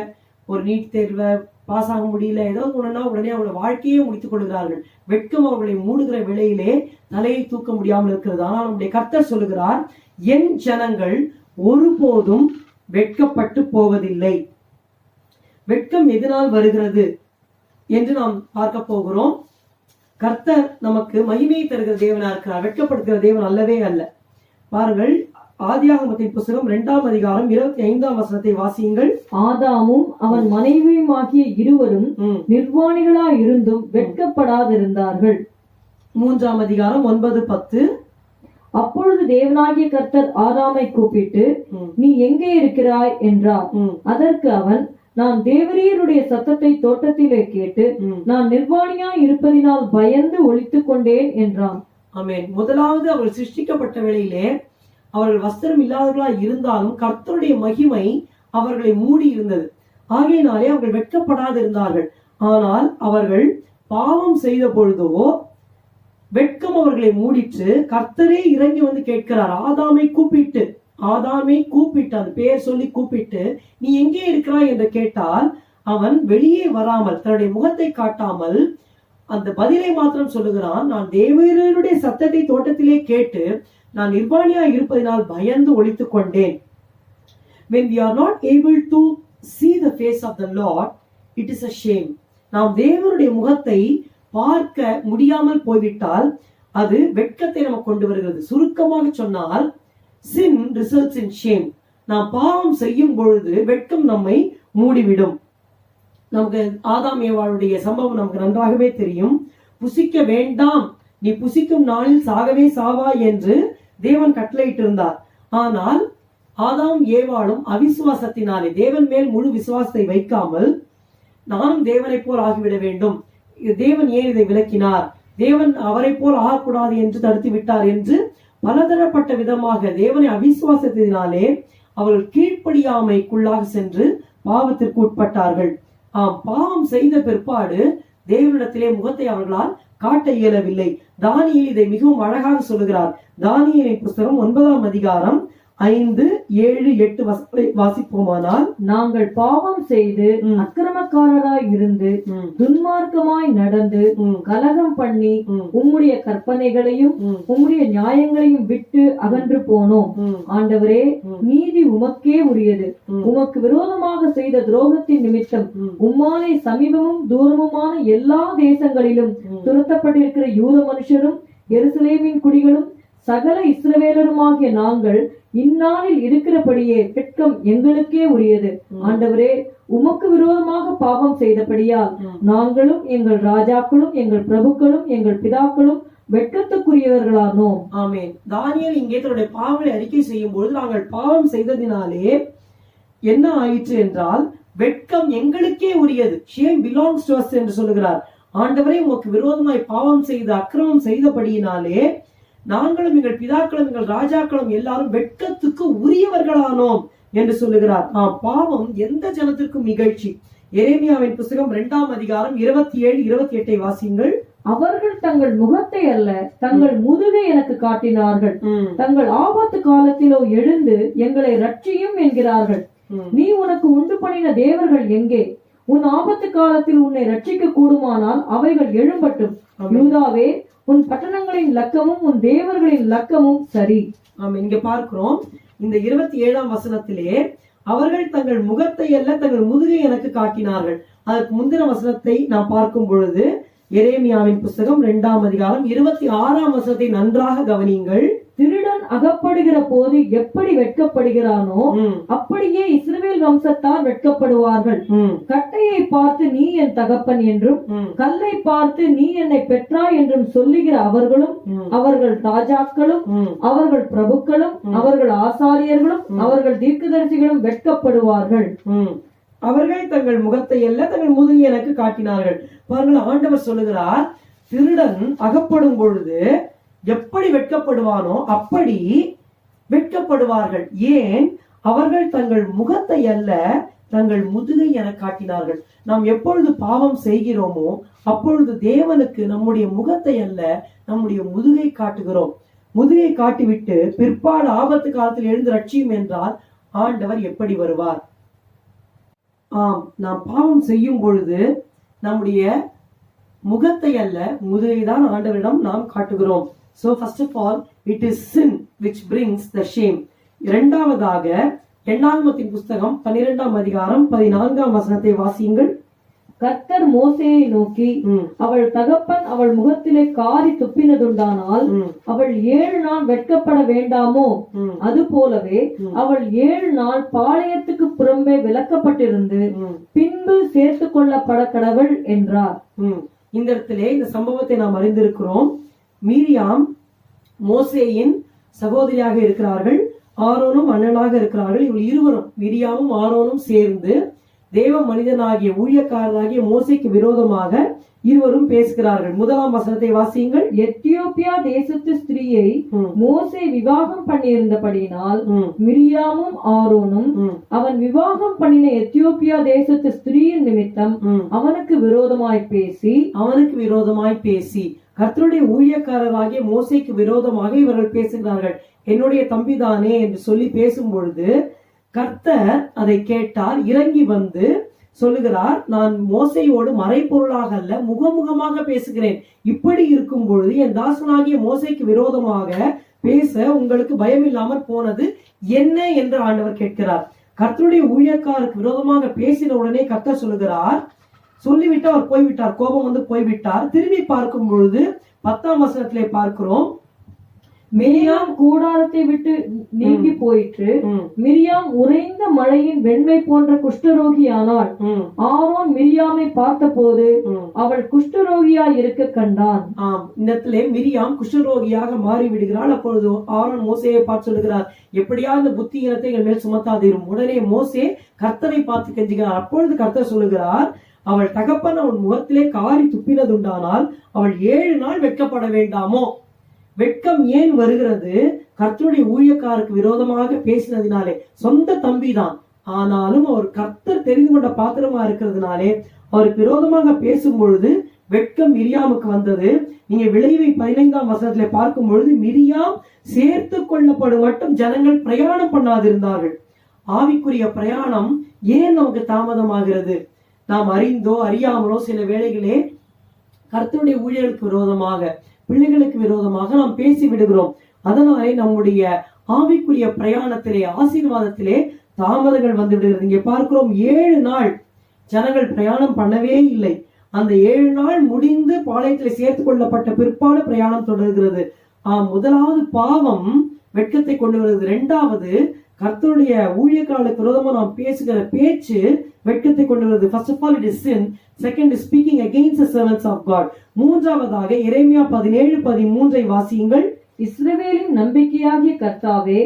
ஒரு நீட் தேர்வை பாஸ் ஆக முடியல, ஏதாவது ஒண்ணுன்னா உடனே அவங்களோட வாழ்க்கையே முடித்துக் கொள்கிறார்கள். வெட்கம் அவர்களை மூடுகிற வேளையிலே தலையை தூக்க முடியாமல் இருக்கிறது. ஆனால் நம்முடைய கர்த்தர் சொல்லுகிறார், என் ஜனங்கள் ஒருபோதும் வெட்கப்பட்டு போவதில்லை. வெட்கம் எதனால் வருகிறது என்று நாம் பார்க்க போகிறோம். கர்த்தர் நமக்கு மகிமையை தருகிற தேவனா இருக்கிறார், வெட்கப்படுத்துகிற தேவன் அல்லவே அல்ல. பாருங்கள், ஆதியாகமத்தின் புத்தகம் 2ஆம் அதிகாரம் 25ஆம் வசனத்தை வாசியுங்கள். ஆதாமும் அவன் மனைவியுமாகிய இருவரும் நிர்வாணிகளாய் இருந்தும் வெட்கப்படாதிருந்தார்கள். 3ஆம் அதிகாரம் 9, 10. அப்பொழுது தேவனாகிய கர்த்தர் ஆதாமை கூப்பிட்டு, நீ எங்கே இருக்கிறாய் என்றார். அதற்கு அவன், நான் தேவரீருடைய சத்தத்தை தோட்டத்திலே கேட்டு நான் நிர்வாணியாய் இருப்பதினால் பயந்து ஒளித்துக் கொண்டேன் என்றான். ஆமென். முதலாவது அவர்கள் சிருஷ்டிக்கப்பட்ட வேளையிலே அவர்கள் வஸ்திரம் இல்லாதவர்களாய் இருந்தாலும் கர்த்தருடைய மகிமை அவர்களை மூடி இருந்தது. ஆகையினாலே அவர்கள் வெட்கப்படாது இருந்தார்கள். ஆனால் அவர்கள் பாவம் செய்த பொழுதோ வெட்கம் அவர்களை மூடிட்டு கர்த்தரே இறங்கி வந்து கேட்கிறார். ஆதாமை கூப்பிட்டு அந்த பெயர் சொல்லி கூப்பிட்டு, நீ எங்கே இருக்கிறாய் என்று கேட்டால் அவன் வெளியே வராமல், தன்னுடைய முகத்தை காட்டாமல் அந்த பதிலை மாத்திரம் சொல்லுகிறான். நான் தேவருடைய சத்தத்தை தோட்டத்திலே கேட்டு நான் நிர்வாணியா இருப்பதினால் பயந்து ஒளித்துக் கொண்டேன். When we are not able to see the face of the Lord, it is a shame. நாம் தேவனுடைய முகத்தை பார்க்க முடியாமல் போய்விட்டால் அது வெட்கத்தை நமக்கு கொண்டு வருகிறது. சுருக்கமாக சொன்னால், sin results in shame. நாம் பாவம் செய்யும் பொழுது வெட்கம் நம்மை மூடிவிடும். நமக்கு ஆதாம் ஏவாளுடைய சம்பவம் நமக்கு நன்றாகவே தெரியும். புசிக்க வேண்டாம், நீ புசிக்கும் நாளில் சாகவே சாவாய் என்று தேவன் கட்டளையிட்டிருந்தார். ஆனால் ஆதாம் ஏவாளும் அவிசுவாசத்தினாலே தேவன் மேல் முழு விசுவாசத்தை வைக்காமல், நானும் தேவனை போல் ஆகிவிட வேண்டும், தேவன் ஏன் இதை விலக்கினார், தேவன் அவரை போல் ஆகக்கூடாது என்று தடுத்து விட்டார் என்று பலதரப்பட்ட விதமாக தேவனை அவிசுவாசத்தினாலே அவர்கள் கீழ்ப்படியாமைக்குள்ளாக சென்று பாவத்திற்கு உட்பட்டார்கள். பாவம் செய்த பிற்பாடு தேவனிடத்திலே முகத்தை அவர்களால் காட்ட இயலவில்லை. தானியேல் இதை மிகவும் அழகாக சொல்லுகிறார். தானியேலின் புஸ்தகம் 9ஆம் அதிகாரம் 5, 7, 8 வசனங்களை வாசிப்போமானால், நாங்கள் பாவம் செய்து அக்கிரமக்காரராய் இருந்து துன்மார்க்கமாய் நடந்து கலகம் பண்ணி உம்முடைய கற்பனைகளையும் உம்முடைய நியாயங்களையும் விட்டு அகன்று போனோம். ஆண்டவரே, நீதி உமக்கே உரியது. உமக்கு விரோதமாக செய்த துரோகத்தின் நிமித்தம் உம்மாலே சமீபமும் தூரமுமான எல்லா தேசங்களிலும் துரத்தப்பட்டிருக்கிற யூத மனுஷரும் எருசலேமின் குடிகளும் சகல இஸ்ரவேலருமாகிய நாங்கள் இந்நாளில் இருக்கிறபடியே வெட்கம் எங்களுக்கே உரியது. ஆண்டவரே, உமக்கு விரோதமாக பாவம் செய்தபடியால் நாங்களும் எங்கள் ராஜாக்களும் எங்கள் பிரபுக்களும் எங்கள் பிதாக்களும் வெட்கத்துக்குரியவர்களானோம். ஆமென். தானியேல் இங்கே தன்னுடைய பாவங்களை அறிக்கை செய்யும் பொழுது, நாங்கள் பாவம் செய்ததினாலே என்ன ஆயிற்று என்றால், வெட்கம் எங்களுக்கே உரியது. ஷேம் பிலாங்ஸ் டு அஸ் என்று சொல்லுகிறார். ஆண்டவரே, உமக்கு விரோதமாய் பாவம் செய்து அக்கிரமம் செய்தபடியினாலே நாங்களும் எங்கள் பிதாக்களும் எங்கள் ராஜாக்களும் எல்லாரும் வெட்கத்துக்கு உரியவர்களானோம் என்று சொல்லுகிறார். பாவம் எந்த ஜனத்திற்கும் நிகழ்ச்சி. எரேமியாவின் புஸ்தகம் 2ஆம் அதிகாரம் 27, 28 வாசியுங்கள். அவர்கள் தங்கள் முகத்தை அல்ல தங்கள் முதுகை எனக்கு காட்டினார்கள். தங்கள் ஆபத்து காலத்திலோ எழுந்து எங்களை ரட்சியும் என்கிறார்கள். நீ உனக்கு உண்டு பண்ணின தேவர்கள் எங்கே? உன் ஆபத்து காலத்தில் உன்னை ரட்சிக்க கூடுமானால் அவைகள் எழும்பட்டும். யூதாவே, உன் பட்டணங்களின் லக்கமும் உன் தேவர்களின் லக்கமும் சரி. இங்க பார்க்கிறோம், இந்த 27ஆம் வசனத்திலே அவர்கள் தங்கள் முகத்தை அல்ல தங்கள் முதுகை எனக்கு காட்டினார்கள். அதற்கு முந்தின வசனத்தை நாம் பார்க்கும் பொழுது எரேமியாவின் புஸ்தகம் 2ஆம் அதிகாரம் 26ஆம் வசனத்தை நன்றாக கவனியுங்கள். திருடன் அகப்படுகிற போது எப்படி வெட்கப்படுகிறானோ அப்படியே இஸ்ரவேல் வம்சத்தார் வெட்கப்படுவார்கள். கட்டையை பார்த்து நீ என் தகப்பன் என்றும் கல்லை பார்த்து நீ என்னை பெற்றாய் என்றும் சொல்லுகிற அவர்களும் அவர்கள் ராஜாக்களும் அவர்கள் பிரபுக்களும் அவர்கள் ஆசாரியர்களும் அவர்கள் தீர்க்கதரிசிகளும் வெட்கப்படுவார்கள். அவர்கள் தங்கள் முகத்தை அல்ல தங்கள் முதுகை எனக்கு காட்டினார்கள். பாருங்கள், ஆண்டவர் சொல்லுகிறார், திருடன் அகப்படும் பொழுது எப்படி வெட்கப்படுவானோ அப்படி வெட்கப்படுவார்கள். ஏன்? அவர்கள் தங்கள் முகத்தை அல்ல தங்கள் முதுகை என காட்டினார்கள். நாம் எப்பொழுது பாவம் செய்கிறோமோ அப்பொழுது தேவனுக்கு நம்முடைய முகத்தை அல்ல நம்முடைய முதுகை காட்டுகிறோம். முதுகை காட்டிவிட்டு பிற்பாடு ஆபத்து காலத்தில் எழுந்து ரட்சியும் என்றால் ஆண்டவர் எப்படி வருவார்? நாம் பாவம் செய்யும் பொழுது நம்முடைய முகத்தை அல்ல முதுகை தான் ஆண்டவரிடம் நாம் காட்டுகிறோம். So first of all, it is sin which brings the shame. இரண்டாவதாக எண்ணாகமத்தின் புஸ்தகம் 12ஆம் அதிகாரம் 14ஆம் வசனத்தை வாசியுங்கள். கர்த்தர் மோசேயை நோக்கி, அவள் தகப்பன் அவள் முகத்திலே காரி துப்பினதுண்டானால் அவள் 7 நாள் வெட்கப்பட வேண்டாமோ? அது போலவே அவள் 7 நாள் பாளையத்துக்கு புறம்பே விலக்கப்பட்டிருந்து பின்பு சேர்த்து கொள்ளப்பட கடவுள் என்றார். இந்த இடத்திலே இந்த சம்பவத்தை நாம் அறிந்திருக்கிறோம். மீரியாம் மோசேயின் சகோதரியாக இருக்கிறார்கள், ஆரோனும் அண்ணனாக இருக்கிறார்கள். இவர்கள் இருவரும், மிரியாமும் ஆரோனும் சேர்ந்து தேவ மனிதனாகிய ஊழியக்காரராகிய மோசேக்கு விரோதமாக இருவரும் பேசுகிறார்கள். 1ஆம் வசனத்தை வாசியுங்கள். எத்தியோப்பியா தேசத்து ஸ்திரீயை மோசே விவாகம் பண்ணியிருந்தபடியினால் மிரியாமும் ஆரோனும் அவன் விவாகம் பண்ணின எத்தியோப்பியா தேசத்து ஸ்திரீயின் நிமித்தம் அவனுக்கு விரோதமாய் பேசி கர்த்தருடைய ஊழியக்காரராகிய மோசேக்கு விரோதமாக இவர்கள் பேசுகிறார்கள். என்னுடைய தம்பிதானே என்று சொல்லி பேசும் பொழுது கர்த்தர் அதை கேட்டார். இறங்கி வந்து சொல்லுகிறார், நான் மோசையோடு மறைப்பொருளாக அல்ல முகமுகமாக பேசுகிறேன். இப்படி இருக்கும் பொழுது என் தாசனாகிய மோசைக்கு விரோதமாக பேச உங்களுக்கு பயம் இல்லாமற் போனது என்ன என்று ஆண்டவர் கேட்கிறார். கர்த்தருடைய ஊழியக்காருக்கு விரோதமாக பேசின உடனே கர்த்தர் சொல்லுகிறார், சொல்லிவிட்டு அவர் போய்விட்டார், கோபம் வந்து போய்விட்டார். திரும்பி பார்க்கும் பொழுது 10ஆம் வசனத்திலே பார்க்கிறோம், மிரியாம் கூடாரத்தை விட்டு நீங்கி போயிற்று. மிரியாம் உறைந்த மழையின் வெண்மை போன்ற குஷ்டரோகியானாள். ஆரோன் மிரியாமை பார்த்த போது அவள் குஷ்டரோகியாய் இருக்க கண்டான். இந்த இடத்துல மிரியாம் குஷ்டரோகியாக மாறி விடுகிறாள். அப்பொழுது ஆரோன் மோசேயை பார்த்து சொல்லுகிறார், எப்படியா இந்த புத்தி இனத்தை எங்கள் மேல் சுமத்தாதிரும். உடனே மோசே கர்த்தரை பார்த்து கெஞ்சுகிறார். அப்பொழுது கர்த்தர் சொல்லுகிறார், அவள் தகப்பன் அவள் முகத்திலே காரி துப்பினதுண்டானால் அவள் 7 நாள் வெட்கப்பட வேண்டாமோ? வெட்கம் ஏன் வருகிறது? கர்த்தருடைய ஊழியக்காருக்கு விரோதமாக பேசினதினாலே. சொந்த தம்பிதான், ஆனாலும் அவர் கர்த்தர் தெரிந்து கொண்ட பாத்திரமா இருக்கிறதுனாலே அவருக்கு விரோதமாக பேசும் பொழுது வெட்கம் மிரியாமுக்கு வந்தது. நீங்க விளைவை 15ஆம் வசனத்திலே பார்க்கும் பொழுது மிரியாம் சேர்த்து கொள்ளப்படும் மட்டும் ஜனங்கள் பிரயாணம் பண்ணாதிருந்தார்கள். ஆவிக்குரிய பிரயாணம் ஏன் நமக்கு தாமதமாகிறது? நாம் அறிந்தோ அறியாமலோ சில வேளைகளே கர்த்தருடைய ஊழியர்களுக்கு விரோதமாக, பிள்ளைகளுக்கு விரோதமாக நாம் பேசி விடுகிறோம். அதனாலே நம்முடைய ஆவிக்குரிய பிரயாணத்திலே, ஆசீர்வாதத்திலே தாமதங்கள் வந்து விடுகிறது. இங்கே பார்க்கிறோம் 7 நாள் ஜனங்கள் பிரயாணம் பண்ணவே இல்லை. அந்த 7 நாள் முடிந்து பாளையத்தில் சேர்த்து கொள்ளப்பட்ட பிற்பாடு பிரயாணம் தொடர்கிறது. முதலாவது பாவம் வெட்கத்தை கொண்டு வருகிறது. 2வது கர்த்தருடைய ஊழியக்காரர்களுக்கு விரோதமா நாம் பேசுகிற பேச்சு வெட்கத்தை கொண்டு வருகிறது. First of all it is sin. Second is speaking against the servants of God. மூன்றாவதாக எரேமியா 17:13 வாசியுங்கள். இஸ்ரவேலின் நம்பிக்கையாகிய கர்த்தாவே,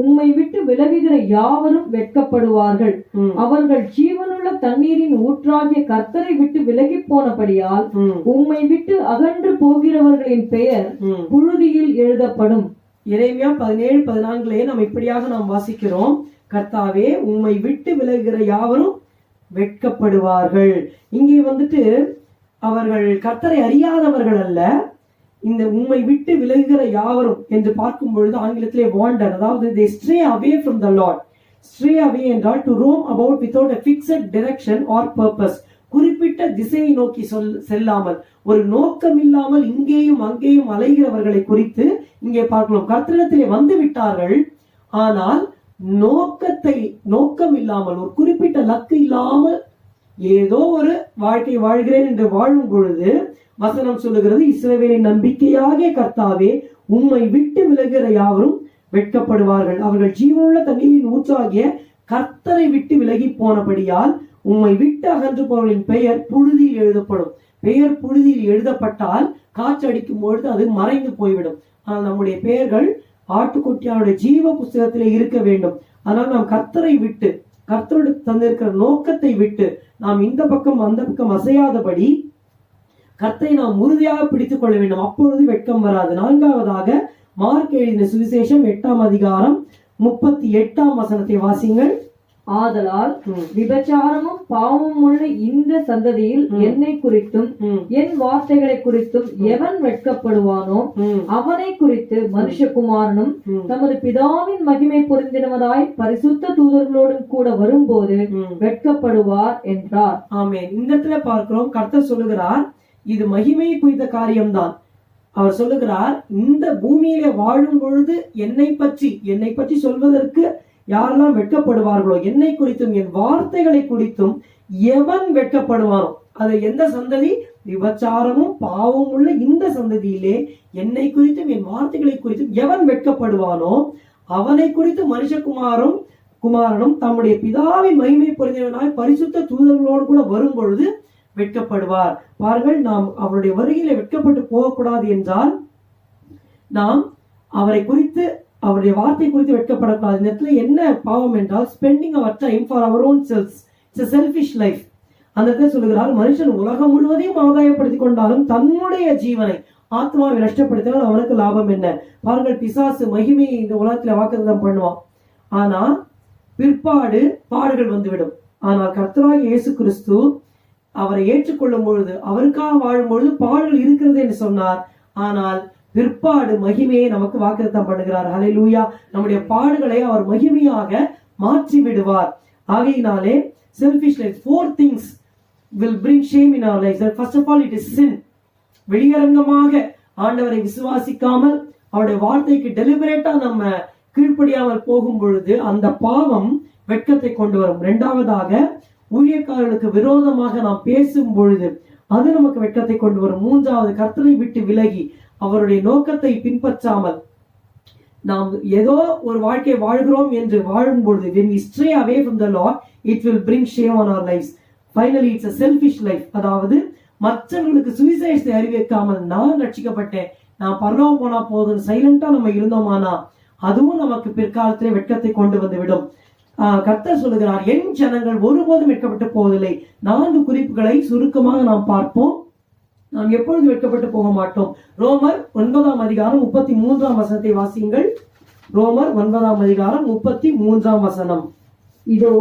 உம்மை விட்டு விலகுகிற யாவரும் வெட்கப்படுவார்கள். அவர்கள் ஜீவனுள்ள தண்ணீரின் ஊற்றாகிய கர்த்தரை விட்டு விலகி போனபடியால் உம்மை விட்டு அகன்று போகிறவர்களின் பெயர் புழுதியில் எழுதப்படும். எரேமியா 17:14 நாம் இப்படியாக நாம் வாசிக்கிறோம். கர்த்தாவே, உம்மை விட்டு விலகுகிற யாவரும் வெட்கப்படுவார்கள். இங்கே வந்துட்டு அவர்கள் கர்த்தரை அறியாதவர்கள் அல்ல, இந்த உம்மை விட்டு விலகுகிற யாவரும் என்று பார்க்கும் பொழுது ஆங்கிலத்திலே wander, அதாவது they stray away from the Lord. stray away என்றால் to roam about without a fixed direction or purpose. குறிப்பிட்ட திசையை நோக்கி செல்லாமல், ஒரு நோக்கம் இல்லாமல் இங்கேயும் அங்கேயும் அலைகிறவர்களை குறித்து இங்கே பார்க்கலாம். கர்த்தரிடத்திலே வந்து விட்டார்கள், ஆனால் நோக்கம் இல்லாமல், ஒரு குறிப்பிட்ட லக்கு இல்லாமல் ஏதோ ஒரு வாழ்க்கை வாழ்கிறேன் என்று வாழும் பொழுது வசனம் சொல்லுகிறது, இஸ்ரவேலின் நம்பிக்கையாகிய கர்த்தாவே, உம்மை விட்டு விலகுகிற யாவரும் வெட்கப்படுவார்கள். அவர்கள் ஜீவனுள்ள தண்ணீரின் ஊற்றாகிய கர்த்தரை விட்டு விலகி போனபடியால் உம்மை விட்டு அகன்று போவர்களின் பெயர் புழுதியில் எழுதப்படும். பெயர் புழுதியில் எழுதப்பட்டால் காற்று அடிக்கும் பொழுது அது மறைந்து போய்விடும். ஆனால் நம்முடைய பெயர்கள் ஆட்டுக்குட்டியாருடைய ஜீவ புஸ்தகத்திலே இருக்க வேண்டும். அதனால் நாம் கர்த்தரை விட்டு, கர்த்தருடைய தந்திருக்கிற நோக்கத்தை விட்டு நாம் இந்த பக்கம் அந்த பக்கம் அசையாதபடி கர்த்தரை நாம் உறுதியாக பிடித்துக் கொள்ள வேண்டும். அப்பொழுது வெட்கம் வராது. 4வதாக மார்க் எழுதின சுவிசேஷம் 8:38 வசனத்தை வாசிங்கள். ஆதலால் விபச்சாரமும் பாவமும் உள்ள இந்த சந்ததியில் என்னை குறித்தும் என் வார்த்தைகளை குறித்தும் எவன் வெட்கப்படுவானோ அவனை குறித்து மனுஷகுமாரனும் தமது பிதாவின் மகிமை பொருந்தினவராய் பரிசுத்த தூதர்களோடும் கூட வரும்போது வெட்கப்படுவார் என்றார். ஆமென். இந்த இடத்துல பார்க்கிறோம், கர்த்தர் சொல்லுகிறார், இது மகிமையை குறித்த காரியம்தான். அவர் சொல்லுகிறார், இந்த பூமியிலே வாழும் பொழுது என்னை பற்றி சொல்வதற்கு யாரெல்லாம் வெட்கப்படுவார்களோ, என்னை குறித்தும் என் வார்த்தைகளை குறித்தும் எவன் வெட்கப்படுவானோ, அது எந்த சந்ததி? விபச்சாரமும் பாவமும் உள்ள இந்த சந்ததியிலே என்னை குறித்தும் என் வார்த்தைகளை குறித்தும் எவன் வெட்கப்படுவானோ அவனை குறித்து மனுஷகுமாரனும் தம்முடைய பிதாவின் மகிமை பொருந்தினவனாய் பரிசுத்த தூதர்களோடு கூட வரும் பொழுது வெட்கப்படுவார். பாருங்கள், நாம் அவருடைய வருகையில வெட்கப்பட்டு போகக்கூடாது என்றால் நாம் அவரை குறித்து, அவருடைய வார்த்தை குறித்து வெட்கப்படக்கூடாது. இந்த இடத்துல என்ன பாவம் என்றால் spending our time for our own self. It's a selfish life. அந்த இடத்துல சொல்லுகிறார், மனுஷன் உலகம் முழுவதையும் ஆதாயப்படுத்திக் கொண்டாலும் தன்னுடைய ஜீவனை, ஆத்மாவை நஷ்டப்படுத்தினால் அவனுக்கு லாபம் என்ன? பாருங்கள், பிசாசு மகிமையை இந்த உலகத்துல வாக்குத்தத்தம் பண்ணுவான், ஆனா பிற்பாடு பாடுகள் வந்துவிடும். ஆனால் கர்த்தராகிய இயேசு கிறிஸ்து அவரை ஏற்றுக்கொள்ளும் பொழுது, அவருக்காக வாழும் பொழுது பாடுகள் இருக்கிறது என்று சொன்னார். ஆனால் பிற்பாடு மகிமையை நமக்கு வாக்குத்தத்தம் பண்ணுகிறார். ஹல்லேலூயா. நம்முடைய பாடுகளை அவர் மகிமையாக மாற்றி விடுவார். ஆகையினாலே selfish life, 4 things will bring shame in our lives. First of all, it is sin. வெளியரங்கமாக ஆண்டவரை விசுவாசிக்காமல் அவருடைய வார்த்தைக்கு டெலிபரேட்டா நம்ம கீழ்ப்படியாமல் போகும் பொழுது அந்த பாவம் வெட்கத்தை கொண்டு வரும். 2வதாக ஊழியக்காரர்களுக்கு விரோதமாக நாம் பேசும் பொழுது அது நமக்கு வெட்கத்தை கொண்டு வரும். 3வது கர்த்தரை விட்டு விலகி அவருடைய நோக்கத்தை பின்பற்றாமல் நாம் ஏதோ ஒரு வாழ்க்கை வாழ்கிறோம் என்று வாழும் பொழுது, when we stray away from the Lord, it will bring shame on our lives. Finally, it's a selfish life. அதாவது மற்றவர்களுக்கு சுவிசேஷத்தை அறிவிக்காமல் நான் ரட்சிக்கப்பட்டேன், நான் பரலோகம் போனா போதும் சைலண்டா நம்ம இருந்தோமானா அதுவும் நமக்கு பிற்காலத்திலே வெட்கத்தை கொண்டு வந்து விடும். கர்த்தர் சொல்லுகிறார், என் ஜனங்கள் ஒருபோதும் வெட்கப்பட்டு போவதில்லை. 4 குறிப்புகளை சுருக்கமாக நாம் பார்ப்போம். நாம் எப்பொழுது வெட்கப்பட்டு போக மாட்டோம். ரோமர் 9:33 வசனத்தை வாசியுங்கள். ரோமர் 9:33. இதோ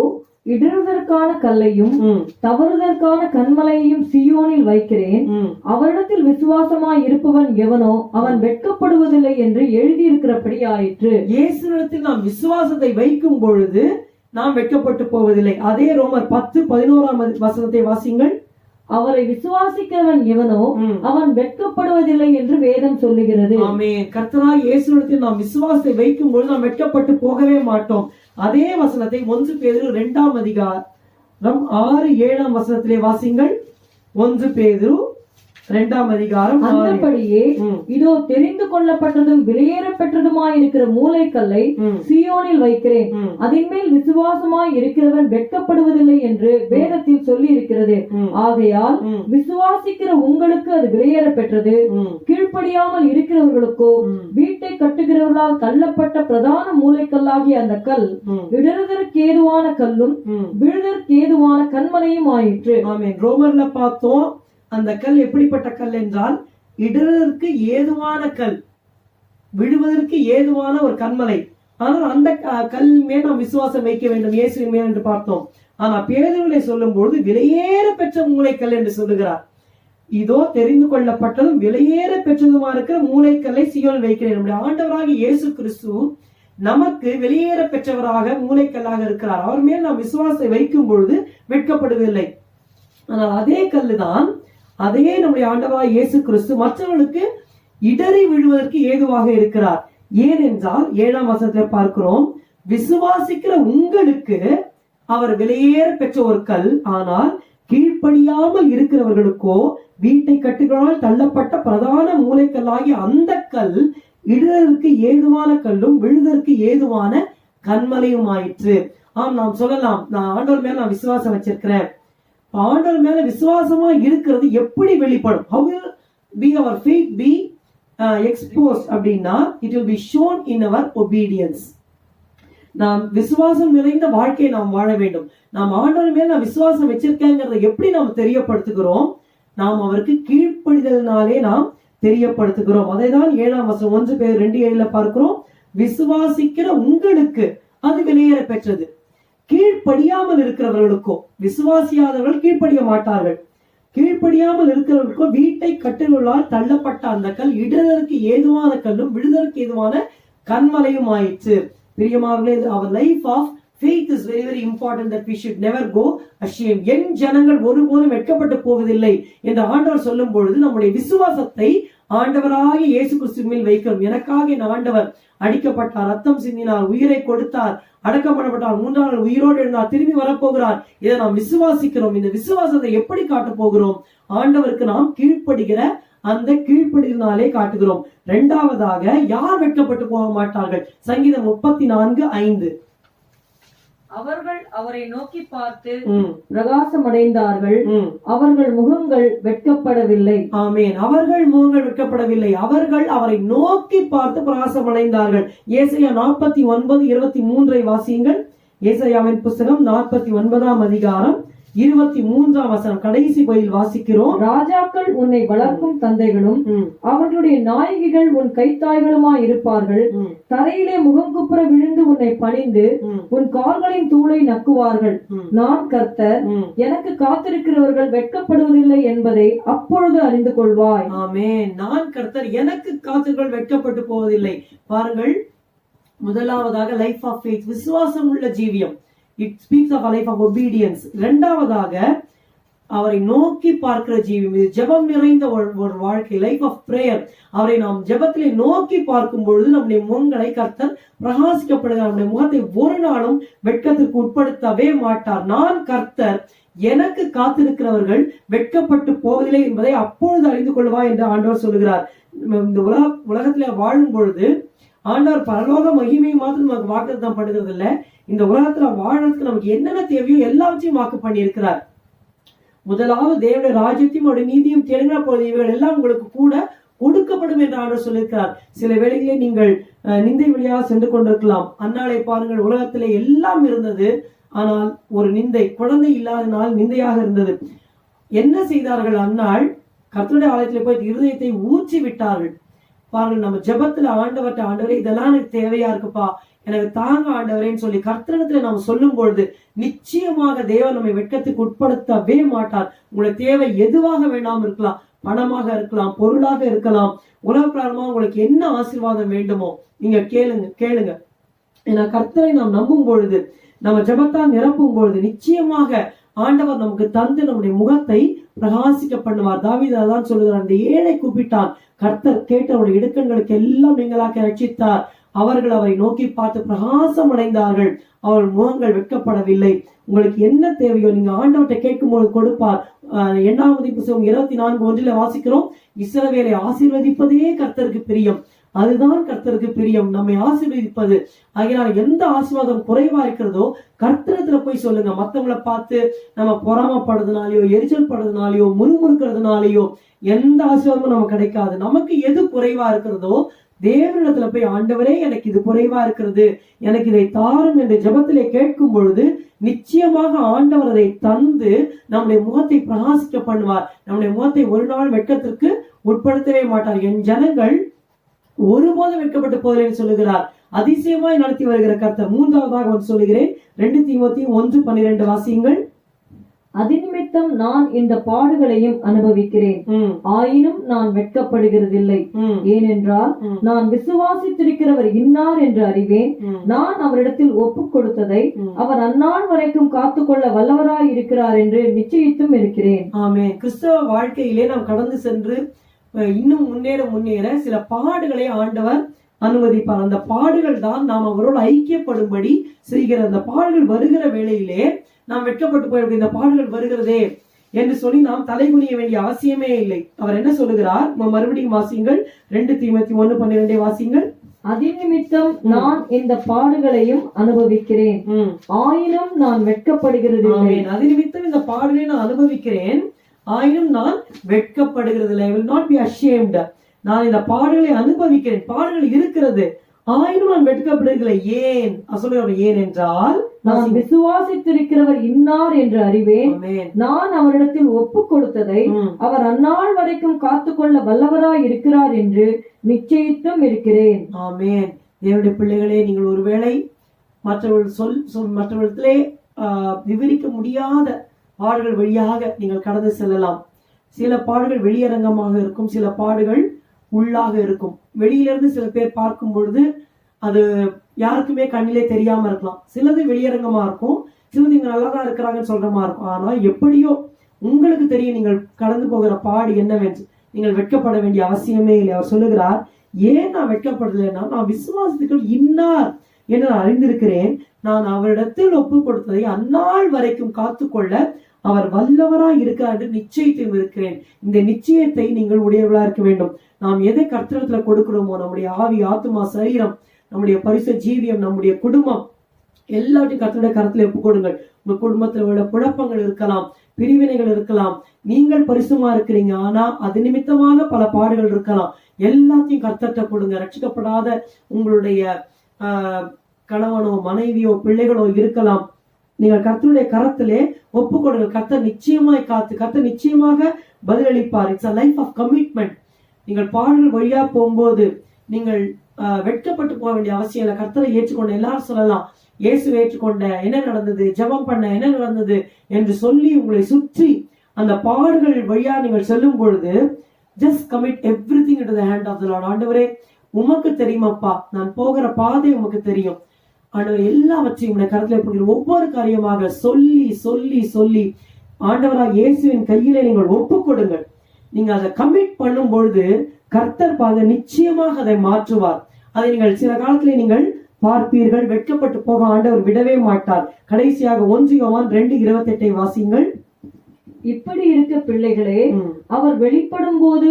இடறுதற்கான கல்லையும் தவறுதற்கான கன்மலையையும் சீயோனில் வைக்கிறேன், அவரிடத்தில் விசுவாசமாய் இருப்பவன் எவனோ அவன் வெட்கப்படுவதில்லை என்று எழுதியிருக்கிறபடி ஆயிற்று. இயேசுவிடத்தில் நாம் விசுவாசத்தை வைக்கும் பொழுது நாம் வெட்கப்பட்டு போவதில்லை. அதே ரோமர் 10:11 வாசிங்கள். அவரை விசுவாசிக்கிறவன் எவனோ அவன் வெட்கப்படுவதில்லை என்று வேதம் சொல்லுகிறது. ஆமென். கர்த்தராகிய இயேசுவிடத்தில் நாம் விசுவாசத்தை வைக்கும் பொழுது நாம் வெட்கப்பட்டு போகவே மாட்டோம். அதே வசனத்தை 1 பேதுரு 2:6-7 வாசிங்கள். 1 பேதுரு 2 அந்தபடியே இதோ தெரிந்து கொள்ளப்பட்டதும் வெளியேற பெற்றதுமாயிருக்கிற மூலைக்கல்லை சீயோனில் வைக்கிறேன், அதன் மேல் விசுவாசமாய் இருக்கிறவன் வெட்கப்படுவதில்லை என்று வேதத்தில் சொல்லி இருக்கிறது. ஆகையால் விசுவாசிக்கிற உங்களுக்கு அது வெளியேற பெற்றது. கீழ்ப்படியாமல் இருக்கிறவர்களுக்கோ வீட்டை கட்டுகிறவர்களால் தள்ளப்பட்ட பிரதான மூலைக்கல்லாகிய அந்த கல் இடறுதற்கு ஏதுவான கல்லும் விழுதற்கு ஏதுவான கன்மலையும் ஆயிற்று. ஆமென். ரோமர்ல பார்த்தோம், அந்த கல் எப்படிப்பட்ட கல் என்றால் இடறுவதற்கு ஏதுவான கல், விழுவதற்கு ஏதுவான ஒரு கன்மலை. ஆனால் அந்த கல் மேல் நாம் விசுவாசம் வைக்க வேண்டும், இயேசுவின் மேல் என்று பார்த்தோம். ஆனா பேதுருவிலே சொல்லும் பொழுது விலையேற பெற்ற மூலைக்கல் என்று சொல்லுகிறார். இதோ தெரிந்து கொள்ளப்பட்டதும் விலையேற பெற்றதுமா இருக்கிற மூலைக்கல்லை சீயோனில் வைக்கிறேன். நம்முடைய ஆண்டவராகிய இயேசு கிறிஸ்து நமக்கு வெளியேற பெற்றவராக மூலைக்கல்லாக இருக்கிறார். அவர் மேல் நாம் விசுவாசத்தை வைக்கும் பொழுது வெட்கப்படுவதில்லை. ஆனால் அதே கல்லுதான், அதே நம்முடைய ஆண்டவராகிய இயேசு கிறிஸ்து மற்றவர்களுக்கு இடறி விழுவதற்கு ஏதுவாக இருக்கிறார். ஏனென்றால் 7ஆம் வசனத்தில் பார்க்கிறோம், விசுவாசிக்கிற உங்களுக்கு அவர் வெளியேற பெற்ற ஒரு கல், ஆனால் கீழ்ப்படியாமல் இருக்கிறவர்களுக்கோ வீட்டை கட்டுகளால் தள்ளப்பட்ட பிரதான மூலைக்கல்லாகிய அந்த கல் இடருக்கு ஏதுவான கல்லும் விழுதற்கு ஏதுவான கன்மலையும் ஆயிற்று. ஆம், நாம் சொல்லலாம், நான் ஆண்டவர் மேல நான் விசுவாசம் வச்சிருக்கிறேன். ஆண்டவர் மேல விசுவாசமா இருக்கிறது எப்படி வெளிப்படும்? How will be our faith be exposed அப்படின்னா it will be shown in our obedience. நாம் விசுவாசம் நிறைந்த வாழ்க்கையை நாம் வாழ வேண்டும். நாம் ஆண்டவர் மேல நான் விசுவாசம் வச்சிருக்கேங்கிறத எப்படி நாம் தெரியப்படுத்துகிறோம்? நாம் அவருக்கு கீழ்ப்படிதலினாலே நாம் தெரியப்படுத்துகிறோம். அதைதான் 7ஆம் வசனம் 1 பேதுரு 2:7 பார்க்கிறோம். விசுவாசிக்கிற உங்களுக்கு அது வெளியேற பெற்றது. கீழ்ப்படியாமல் இருக்கிறவர்களுக்கோ, விசுவாசியாதவர்கள் கீழ்ப்படிய மாட்டார்கள், கீழ்ப்படியாமல் இருக்கிறவர்களுக்கோ வீட்டை கட்டுகளால் தள்ளப்பட்ட அந்த கல் இடருக்கு ஏதுவான கல்லும் விழுதற்கு ஏதுவான கன்மலையும் ஆயிற்று. பிரியமானவர்களே, our life of faith is very very important that we should never go ashamed. என் ஜனங்கள் ஒருபோதும் வெட்கப்பட்டு போவதில்லை என்று ஆண்டவர் சொல்லும் பொழுது நம்முடைய விசுவாசத்தை ஆண்டவராகிய இயேசு கிறிஸ்து மேல் வைக்கிறோம். எனக்காக என் ஆண்டவர் அடிக்கப்பட்டார், ரத்தம் சிந்தினார், உயிரை கொடுத்தார், அடக்கம் பண்ணப்பட்டார், 3ஆம் நாள் உயிரோடு எழுந்தார், திரும்பி வரப்போகிறார். இதை நாம் விசுவாசிக்கிறோம். இந்த விசுவாசத்தை எப்படி காட்ட போகிறோம்? ஆண்டவருக்கு நாம் கீழ்ப்படுகிற அந்த கீழ்ப்படினாலே காட்டுகிறோம். இரண்டாவதாக, யார் வெட்கப்பட்டு போக மாட்டார்கள்? சங்கீதம் 34:5. அவர்கள் அவரை நோக்கி பார்த்து பிரகாசம் அடைந்தார்கள், அவர்கள் முகங்கள் வெட்கப்படவில்லை. ஆமென். அவர்கள் முகங்கள் வெட்கப்படவில்லை, அவர்கள் அவரை நோக்கி பார்த்து பிரகாசம் அடைந்தார்கள். ஏசாயா 49:23 வாசியுங்கள். ஏசாயாவின் புத்தகம் 49ஆம் அதிகாரம் 23ஆம் வசனம் கடைசி பகுதியில் வாசிக்கிறோம். ராஜாக்கள் உன்னை வளர்க்கும் தந்தைகளும் அவர்களுடைய நாயகிகள் உன் கைத்தாய்களுமாய் இருப்பார்கள். தரையிலே முகங்குப்புற விழுந்து உன்னை பணிந்து உன் கால்களின் தூளை நக்குவார்கள். நான் கர்த்தர், எனக்கு காத்திருக்கிறவர்கள் வெட்கப்படுவதில்லை என்பதை அப்பொழுது அறிந்து கொள்வாய். ஆமென். நான் கர்த்தர், எனக்கு காத்திருக்கிறவர்கள் வெட்கப்பட்டு போவதில்லை. பாருங்கள், முதலாவதாக லைஃப் ஆஃப் ஃபெய்த், விசுவாசம் உள்ள ஜீவியம். It speaks of a life of obedience. இரண்டாவதாக அவரை நோக்கி பார்க்கிற ஜீவியம், இது ஜெபம் நிறைந்த ஒரு வாழ்க்கை, லைஃப் ஆஃப் பிரேயர். அவரை நாம் ஜெபத்திலே நோக்கி பார்க்கும் பொழுது நம்முடைய முகங்களை கர்த்தர் பிரகாசிக்கப்படுகிறார். நம்முடைய முகத்தை ஒரு நாளும் வெட்கத்திற்கு உட்படுத்தவே மாட்டார். நான் கர்த்தர், எனக்கு காத்திருக்கிறவர்கள் வெட்கப்பட்டு போவதில்லை என்பதை அப்பொழுது அறிந்து கொள்வா என்று ஆண்டவர் சொல்லுகிறார். இந்த உலகத்திலே வாழும் பொழுது ஆண்டவர் பரலோக மகிமையை மாத்திரம் நமக்கு வாக்குத்தத்தம் பண்ணுகிறது இல்ல, இந்த உலகத்துல வாழறதுக்கு நமக்கு என்னென்ன தேவையோ எல்லாவற்றையும் வாக்கு பண்ணி இருக்கிறார். முதலாவது தேவனுடைய ராஜ்யத்தையும் அவருடைய நீதியும் தேடுகிற போது இவைகள் எல்லாம் உங்களுக்கு கூட கொடுக்கப்படும் என்று ஆண்டவர் சொல்லியிருக்கிறார். சில வேளைகளிலே நீங்கள் நிந்தை வழியாக சென்று கொண்டிருக்கலாம். அந்நாளை பாருங்கள், உலகத்திலே எல்லாம் இருந்தது, ஆனால் ஒரு நிந்தை, குழந்தை இல்லாத நாள் நிந்தையாக இருந்தது. என்ன செய்தார்கள்? அந்நாள் கர்த்தருடைய ஆலயத்திலே போய் இருதயத்தை ஊற்றி விட்டார்கள். பாருங்கள், நம்ம ஜெபத்துல ஆண்டவரே இதெல்லாம் எனக்கு தேவையா இருக்குப்பா, எனக்கு தாங்க ஆண்டவரேன்னு சொல்லி கர்த்தரிடத்துல நம்ம சொல்லும் பொழுது நிச்சயமாக தேவன் நம்மை வெட்கத்துக்கு உட்படுத்தவே மாட்டார். உங்களுடைய தேவை எதுவாக வேண்டாம் இருக்கலாம், பணமாக இருக்கலாம், பொருளாக இருக்கலாம், உலக பிரகாரமா உங்களுக்கு என்ன ஆசீர்வாதம் வேண்டுமோ நீங்க கேளுங்க. ஏன்னா கர்த்தரை நாம் நம்பும் பொழுது, நம்ம ஜெபத்தால் நிரப்பும் பொழுது நிச்சயமாக ஆண்டவர் நமக்கு தந்து நம்முடைய முகத்தை பிரகாசிக்க பண்ணுவார். தாவீது அதான் சொல்லுகிறார், அந்த ஏழை கூப்பிட்டான், கர்த்தர் கேட்ட அவருடைய இடுக்கண்களுக்கு எல்லாம் நீங்களாக ரட்சித்தார். அவர்கள் அவரை நோக்கி பார்த்து பிரகாசம் அடைந்தார்கள், அவர்கள் முகங்கள் வெட்கப்படவில்லை. உங்களுக்கு என்ன தேவையோ நீங்க ஆண்டவர்கிட்ட கேட்கும்போது கொடுப்பார். 8ஆம் புத்தகம் 24:1 வாசிக்கிறோம், இஸ்ரவேலை ஆசீர்வதிப்பதே கர்த்தருக்கு பிரியம். அதுதான் கர்த்தருக்கு பிரியம், நம்மை ஆசீர்வதிப்பது. ஆகையால் எந்த ஆசீர்வாதம் குறைவா இருக்கிறதோ கர்த்தரத்துல போய் சொல்லுங்க. மத்தவங்களை பார்த்து நம்ம பொறாமப்படுறதுனாலயோ, எரிச்சல் படுறதுனாலயோ, முறுமுறுக்கிறதுனாலயோ எந்த ஆசீர்வாதமும் நமக்கு கிடைக்காது. நமக்கு எது குறைவா இருக்கிறதோ தேவனிடத்துல போய், ஆண்டவரே எனக்கு இது குறைவா இருக்கிறது, எனக்கு இதை தாரும் என்று ஜெபத்திலே கேட்கும் பொழுது நிச்சயமாக ஆண்டவர் அதை தந்து நம்முடைய முகத்தை பிரகாசிக்க பண்ணுவார். நம்முடைய முகத்தை ஒரு நாள் வெட்கத்திற்கு உட்படுத்தவே மாட்டார். என் ஜனங்கள் ஒருபோதும் வெட்கப்பட்டு போதேன்னு சொல்லுகிறார். அதிசயமாய் நடத்தி வருகிற கர்த்தர். 3ஆவதாக சொல்லுகிறேன், 2 தீமோத்தேயு 1:12 வாசியுங்கள். அதிநிமித்தம் நான் இந்த பாடுகளையும் அனுபவிக்கிறேன், ஆயினும் நான் வெட்கப்படுகிறதில்லை. ஏனென்றால் நான் விசுவாசித்திருக்கிறவர் இன்னார் என்று அறிவேன். நான் அவரிடத்தில் ஒப்புக் கொடுத்ததை அவர் அந்நாள் வரைக்கும் காத்துக்கொள்ள வல்லவராய் இருக்கிறார் என்று நிச்சயித்தும் இருக்கிறேன். ஆமென். கிறிஸ்தவ வாழ்க்கையிலே நாம் கடந்து சென்று இன்னும் முன்னேற சில பாடுகளை ஆண்டவர் அனுமதிப்பார். அந்த பாடுகள் தான் நாம் அவரோடு ஐக்கியப்படும்படி செய்கிற. அந்த பாடுகள் வருகிற வேளையிலே நாம் வெட்கப்பட்டு போய் இந்த பாடுகள் வருகிறதே என்று சொல்லி நாம் தலைகுனிய வேண்டிய அவசியமே இல்லை. அவர் என்ன சொல்லுகிறார்? மறுபடியும் வாசியுங்கள், 2 தீமோத்தேயு 1:12 வாசியுங்கள். அதிநிமித்தம் நான் இந்த பாடுகளையும் அனுபவிக்கிறேன், ஆயினும் நான் வெட்கப்படுகிறதில்லை. அதிநிமித்தம் இந்த பாடுகளை நான் அனுபவிக்கிறேன், ஆயினும் நான் வெட்கப்படுகிறதில்லை. I will not be ashamed. நான் இந்த பாடுகளை அனுபவிக்கிறேன், பாடுகள் இருக்கிறது, ஆயினும் நான் வெட்கப்படுகிறதில்லை. ஏன் சொல்லுகிறேன்? ஏன் என்றால் நான் விசுவாசித்திருக்கிறவர் இன்னார் என்று அறிவேன். நான் அவரிடத்தில் ஒப்புக் கொடுத்ததை அவர் அந்நாள் வரைக்கும் காத்துக்கொள்ள வல்லவராய் இருக்கிறார் என்று நிச்சயித்தும் இருக்கிறேன். ஆமென். தேவனுடைய பிள்ளைகளே, நீங்கள் ஒருவேளை மற்றவர்களிடத்திலே விவரிக்க முடியாத பாடுகள் வழியாக நீங்கள் கடந்து செல்லலாம். சில பாடுகள் வெளியரங்கமாக இருக்கும், சில பாடுகள் உள்ளாக இருக்கும். வெளியிலிருந்து சில பேர் பார்க்கும் பொழுது அது யாருக்குமே கண்ணிலே தெரியாம இருக்கலாம். சிலது வெளியரங்கமா இருக்கும், சிலது இங்க நல்லாதான் இருக்கிறாங்கன்னு சொல்ற மாதிரி இருக்கும். ஆனா எப்படியோ உங்களுக்கு தெரியும் நீங்கள் கடந்து போகிற பாடு என்னவென்று. நீங்கள் வெட்கப்பட வேண்டிய அவசியமே இல்லை. அவர் சொல்லுகிறார், ஏன் நான் வெட்கப்படலைன்னா, நான் விசுவாசத்துக்கு இன்னார் என்று நான் அறிந்திருக்கிறேன். நான் அவரிடத்தில் ஒப்பு கொடுத்ததை அந்நாள் வரைக்கும் காத்துக்கொள்ள அவர் வல்லவராய் இருக்கிறார் என்று நிச்சயத்தையும் இருக்கிறேன். இந்த நிச்சயத்தை நீங்கள் உடையவர்களா இருக்க வேண்டும். நாம் எதை கர்த்தரிடத்துல கொடுக்கிறோமோ, நம்முடைய ஆவி, ஆத்துமா, சரீரம், நம்முடைய பரிசுத்த ஜீவியம், நம்முடைய குடும்பம், எல்லாத்தையும் கர்த்தருடைய கரத்துல ஒப்பு கொடுங்கள். உங்க குடும்பத்துல உள்ள குழப்பங்கள் இருக்கலாம், பிரிவினைகள் இருக்கலாம், நீங்கள் பரிசுமா இருக்கிறீங்க, ஆனா அது நிமித்தமாக பல பாடுகள் இருக்கலாம். எல்லாத்தையும் கர்த்தர்ட்ட கொடுங்க. ரட்சிக்கப்படாத உங்களுடைய கணவனோ மனைவியோ பிள்ளைகளோ இருக்கலாம். நீங்கள் கர்த்தருடைய கரத்திலே ஒப்பு கொடுங்க. கர்த்தர் நிச்சயமாய் காத்து, கர்த்தர் நிச்சயமாக பதிலளிப்பார். It's a life of commitment. நீங்கள் பாடல்கள் வழியா போகும்போது நீங்கள் வெட்கப்பட்டு போக வேண்டிய அவசியம் இல்லை. கர்த்தரை ஏற்றுக்கொண்ட எல்லாரும் சொல்லலாம், இயேசு ஏற்றுக்கொண்ட என்ன நடந்தது, ஜெபம் பண்ண என்ன நடந்தது என்று சொல்லி உங்களை சுற்றி அந்த பாடுகள் வழியா நீங்கள் செல்லும் பொழுது just commit everything into the hand of the Lord. ஆண்டவரே, உமக்கு தெரியுமாப்பா, நான் போகிற பாதை உமக்கு தெரியும். ஆண்டவர் எல்லாவற்றையும் உடைய கருத்துல போகிற ஒவ்வொரு காரியமாக சொல்லி சொல்லி சொல்லி ஆண்டவராக இயேசுவின் கையிலே நீங்கள் ஒப்பு கொடுங்கள். நீங்க அதை கமிட் பண்ணும் பொழுது கர்த்தர் பாத நிச்சயமாக அதை மாற்றுவார். அதை நீங்கள் சில காலத்திலே நீங்கள் பார்ப்பீர்கள். வெட்கப்பட்டு போக ஆண்டவர் விடவே மாட்டார். கடைசியாக 1 யோவான் 2:28 வாசியுங்கள். இப்படி இருக்க பிள்ளைகளே, அவர் வெளிப்படும் போது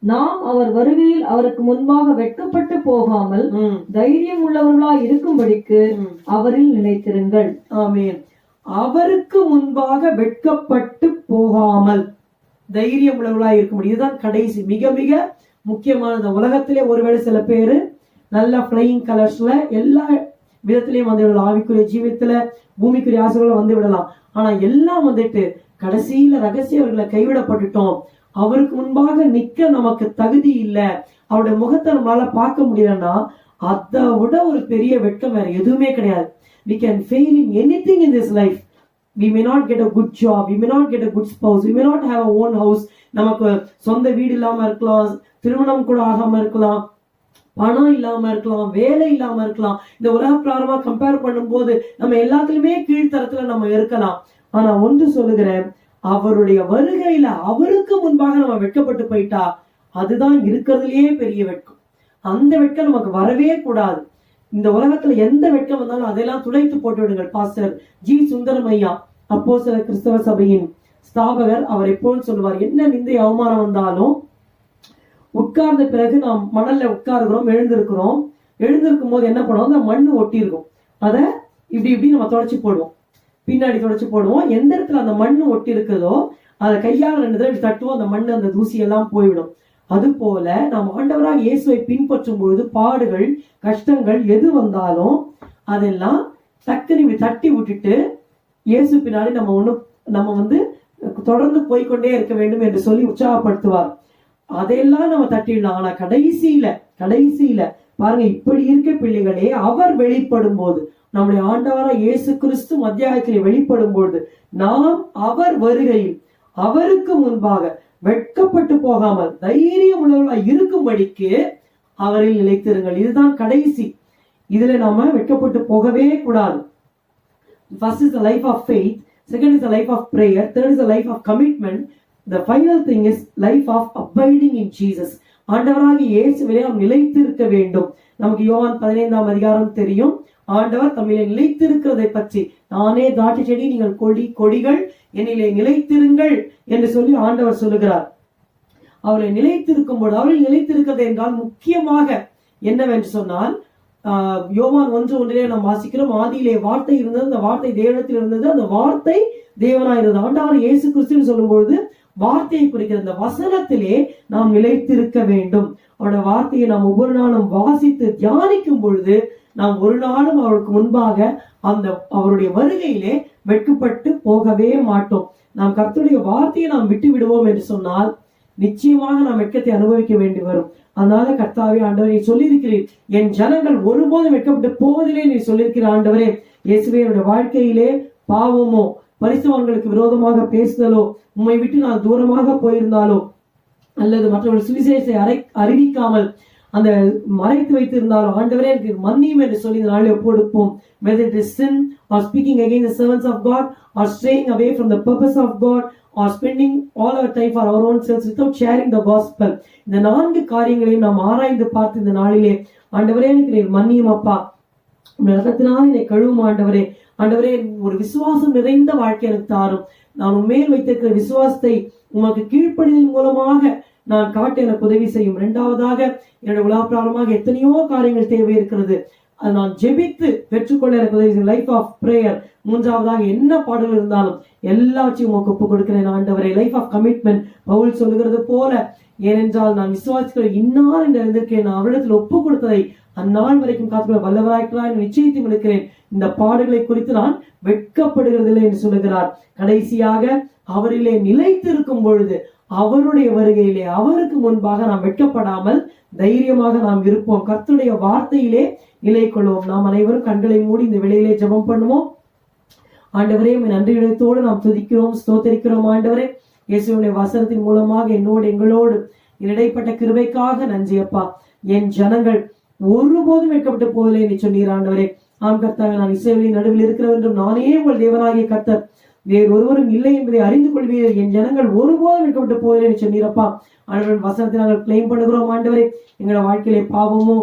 நாம் அவர் வருகையில் அவருக்கு முன்பாக வெட்கப்பட்டு போகாமல் தைரியம் உள்ளவர்களாய் இருக்கும்படிக்கு அவரில் நிலைத்திருங்கள். ஆமென். அவருக்கு முன்பாக வெட்கப்பட்டு போகாமல் தைரியம் உள்ளவர்களாய் இருக்கும்படி, இதுதான் கடைசி மிக மிக முக்கியமானது. உலகத்திலே ஒருவேளை சில பேரு நல்ல பிளையிங் கலர்ஸ்ல எல்லா விதத்திலையும் வந்து விடலாம். ஆவிக்குரிய ஜீவியத்துல பூமிக்குரிய ஆசைகளை வந்து விடலாம். ஆனா எல்லாம் வந்துட்டு கடைசியில ரகசியவர்களை கைவிடப்பட்டுட்டோம், அவருக்கு முன்பாக நிக்க நமக்கு தகுதி இல்லை, அவருடைய முகத்தை நம்மளால பார்க்க முடியலன்னா அதை விட ஒரு பெரிய வெட்கம் வேற எதுவுமே கிடையாது. We can fail in anything in this life. We may not get a good job, we may not get a good spouse, we may not have our own house. நமக்கு சொந்த வீடு இல்லாம இருக்கலாம், திருமணம் கூட ஆகாம இருக்கலாம், பணம் இல்லாம இருக்கலாம், வேலை இல்லாம இருக்கலாம். இந்த உலக பிராரமா கம்பேர் பண்ணும்போது நம்ம எல்லாத்துலயுமே கீழ்த்தரத்துல நம்ம இருக்கலாம். ஆனா ஒன்று சொல்லுகிறேன், அவருடைய வருகையில அவருக்கு முன்பாக நம்ம வெட்கப்பட்டு போயிட்டா அதுதான் இருக்கிறதுலயே பெரிய வெட்கம். அந்த வெட்கம் நமக்கு வரவே கூடாது. இந்த உலகத்துல எந்த வெட்கம் வந்தாலும் அதெல்லாம் துடைத்து போட்டு விடுங்கள். பாஸ்டர் ஜி சுந்தரமையா, அப்போஸ்தலர் கிறிஸ்தவ சபையின் ஸ்தாபகர், அவர் எப்போதும் சொல்லுவார், என்ன நிந்தை அவமானம் வந்தாலும் உட்கார்ந்த பிறகு நாம் மணல்ல உட்காருகிறோம், எழுந்திருக்கும் போது என்ன பண்ணுவோம், அந்த மண்ணு ஒட்டி இருக்கும், அதை இப்படி நம்ம தொடச்சி போடுவோம், பின்னாடி தொடச்சி போடுவோம். எந்த இடத்துல அந்த மண்ணு ஒட்டி இருக்குதோ அதை கையால் 2 தடவை தட்டுவோம், அந்த மண்ணு அந்த தூசி எல்லாம் போய்விடும். அது போல நாம் ஆண்டவராக இயேசுவை பின்பற்றும் பொழுது பாடுகள் கஷ்டங்கள் எது வந்தாலும் அதெல்லாம் டக்குனு தட்டி விட்டுட்டு இயேசு பின்னாடி நம்ம தொடர்ந்து போய்கொண்டே இருக்க வேண்டும் என்று சொல்லி உற்சாகப்படுத்துவார். அதையெல்லாம் நம்ம தட்டிடலாம். ஆனா கடைசியில பாருங்க, இப்படி இருக்க பிள்ளைகளே, அவர் வெளிப்படும் போது, நம்முடைய ஆண்டவராக இயேசு கிறிஸ்து அத்தியாயத்திலே வெளிப்படும் பொழுது நாம் அவர் வருகையில் அவருக்கு முன்பாக வெட்கப்பட்டு போகாமல் தைரியம் உள்ளவர்களாய் இருக்கும்படிக்கு அவரில் நிலைத்திருங்கள். இதுதான் கடைசி. இதுல நாம வெட்கப்பட்டு போகவே கூடாது. First is the life of faith, second is the life of prayer, third is the life of commitment, the final thing is life of abiding in Jesus. ஆண்டவராகிய இயேசுவிலே நாம் நிலைத்திருக்க வேண்டும். நமக்கு யோவான் 15ஆம் அதிகாரம் தெரியும். ஆண்டவர் தம்மிலே நிலைத்திருக்கிறதை பற்றி, நானே திராட்சை செடி, நீங்கள் கொடிகள், என்னிலே நிலைத்திருங்கள் என்று சொல்லி ஆண்டவர் சொல்லுகிறார். அவளை நிலைத்திருக்கும் போது, அவள் நிலைத்திருக்கிறது என்றால் முக்கியமாக என்னவென்று சொன்னால், யோவான் 1:1 நாம் வாசிக்கிறோம், ஆதியிலே வார்த்தை இருந்தது, அந்த வார்த்தை தேவனிடத்தில் இருந்தது, அந்த வார்த்தை தேவனாயிருந்தது. ஆண்டவர் இயேசு கிறிஸ்து சொல்லும் பொழுது வார்த்தையை குறிக்கிற அந்த வசனத்திலே நாம் நிலைத்திருக்க வேண்டும். அவருடைய வார்த்தையை நாம் ஒவ்வொரு நாளும் வாசித்து தியானிக்கும் பொழுது நாம் ஒரு நாளும் அவருக்கு முன்பாக அவருடைய வருகையிலே வெட்கப்பட்டு போகவே மாட்டோம். நாம் கர்த்தருடைய வார்த்தையை நாம் விட்டு விடுவோம் என்று சொன்னால் நிச்சயமாக நாம் வெட்கத்தை அனுபவிக்க வேண்டி வரும். அதனால கர்த்தாவே, ஆண்டவரே, நீ சொல்லியிருக்கிறீர், என் ஜனங்கள் ஒருபோதும் வெட்கப்பட்டு போவதிலே நீ சொல்லியிருக்கிற ஆண்டவரே. இயேசுவே, என்னுடைய வாழ்க்கையிலே பாவமோ பரிசுத்தவான்களுக்கு விரோதமாக பேசுதலோ, உம்மை விட்டு நான் தூரமாக போயிருந்தாலோ, அல்லது மற்றவர்கள் சுவிசேஷத்தை அறிவிக்காமல் அந்த மறைத்து வைத்திருந்தாலும் ஆண்டவரே எனக்கு மன்னியும் என்று சொல்லி இந்த நாளில் ஒப்புக்கொடுப்போம். whether it is sin or speaking against the servants of God or straying away from the purpose of God or spending all our time for our own selves without sharing the gospel, இந்த 4 காரியங்களையும் நாம் ஆராய்ந்து பார்த்து இந்த நாளிலே ஆண்டவரே எனக்கு நீர் மன்னியும் அப்பா, ரத்தத்தினால் என்னை கழுவும் ஆண்டவரே. ஆண்டவரே, ஒரு விசுவாசம் நிறைந்த வாழ்க்கை எனக்கு தாரும். நான் உண்மையில் வைத்திருக்கிற விசுவாசத்தை உமக்கு கீழ்ப்படிதல் மூலமாக நான் காட்ட எனக்கு உதவி செய்யும். 2வதாக, என்னுடைய உலகப்பிராரமாக எத்தனையோ காரியங்கள் தேவை இருக்கிறது, அது நான் ஜெபித்து பெற்றுக்கொள்ள எனக்கு உதவி செய்யும். Life of prayer. 3வதாக, என்ன பாடல்கள் இருந்தாலும் எல்லாவற்றையும் உமக்கு ஒப்புக் கொடுக்கிறேன் ஆண்டவரே. Life of commitment. பவுல் சொல்லுகிறது போல, ஏனென்றால் நான் விசுவாசிக்கிற இந்நாள் என்று அறிந்திருக்கிறேன், நான் அவரிடத்தில் ஒப்புக் கொடுத்ததை அந்நாள் வரைக்கும் காத்துக்கொள்ள வல்லவராய்க்கிறாய் நிச்சயித்து இருக்கிறேன். இந்த பாடுகளை குறித்து நான் வெட்கப்படுகிறதில்லை என்று சொல்லுகிறார். கடைசியாக, அவரிலே நிலைத்திருக்கும் பொழுது அவருடைய வருகையிலே அவருக்கு முன்பாக நாம் வெட்கப்படாமல் தைரியமாக நாம் இருப்போம். கர்த்தருடைய வார்த்தையிலே நிலை கொள்வோம். நாம் அனைவரும் கண்களை மூடி இந்த வேளையிலே ஜெபம் பண்ணுவோம். ஆண்டவரே, நன்றி இடத்தோடு நாம் துதிக்கிறோம், ஸ்தோத்தரிக்கிறோம். ஆண்டவரே, இயேசுவினுடைய வசனத்தின் மூலமாக எங்களோடு இடைப்பட்ட கிருபைக்காக நன்றி அப்பா. என் ஜனங்கள் ஒருபோதும் வெட்கப்பட்டு போவதில்லை என்று சொன்னீர் ஆண்டவரே. ஆம் கர்த்தாவே, நான் இஸ்ரவேலின் நடுவில் இருக்கிறவர் என்றும் நானே உங்கள் தேவனாகிய கர்த்தர், வேறு ஒருவரும் இல்லை என்பதை அறிந்து கொள்வீர்கள். என் ஜனங்கள் ஒருபோதும் வெட்கப்பட்டு போவதில்லை என்று சொன்னீரப்பா. ஆண்டவரின் வசனத்தை நாங்கள் கிளைம் பண்ணுகிறோம் ஆண்டவரே. எங்களோட வாழ்க்கையிலே பாவமோ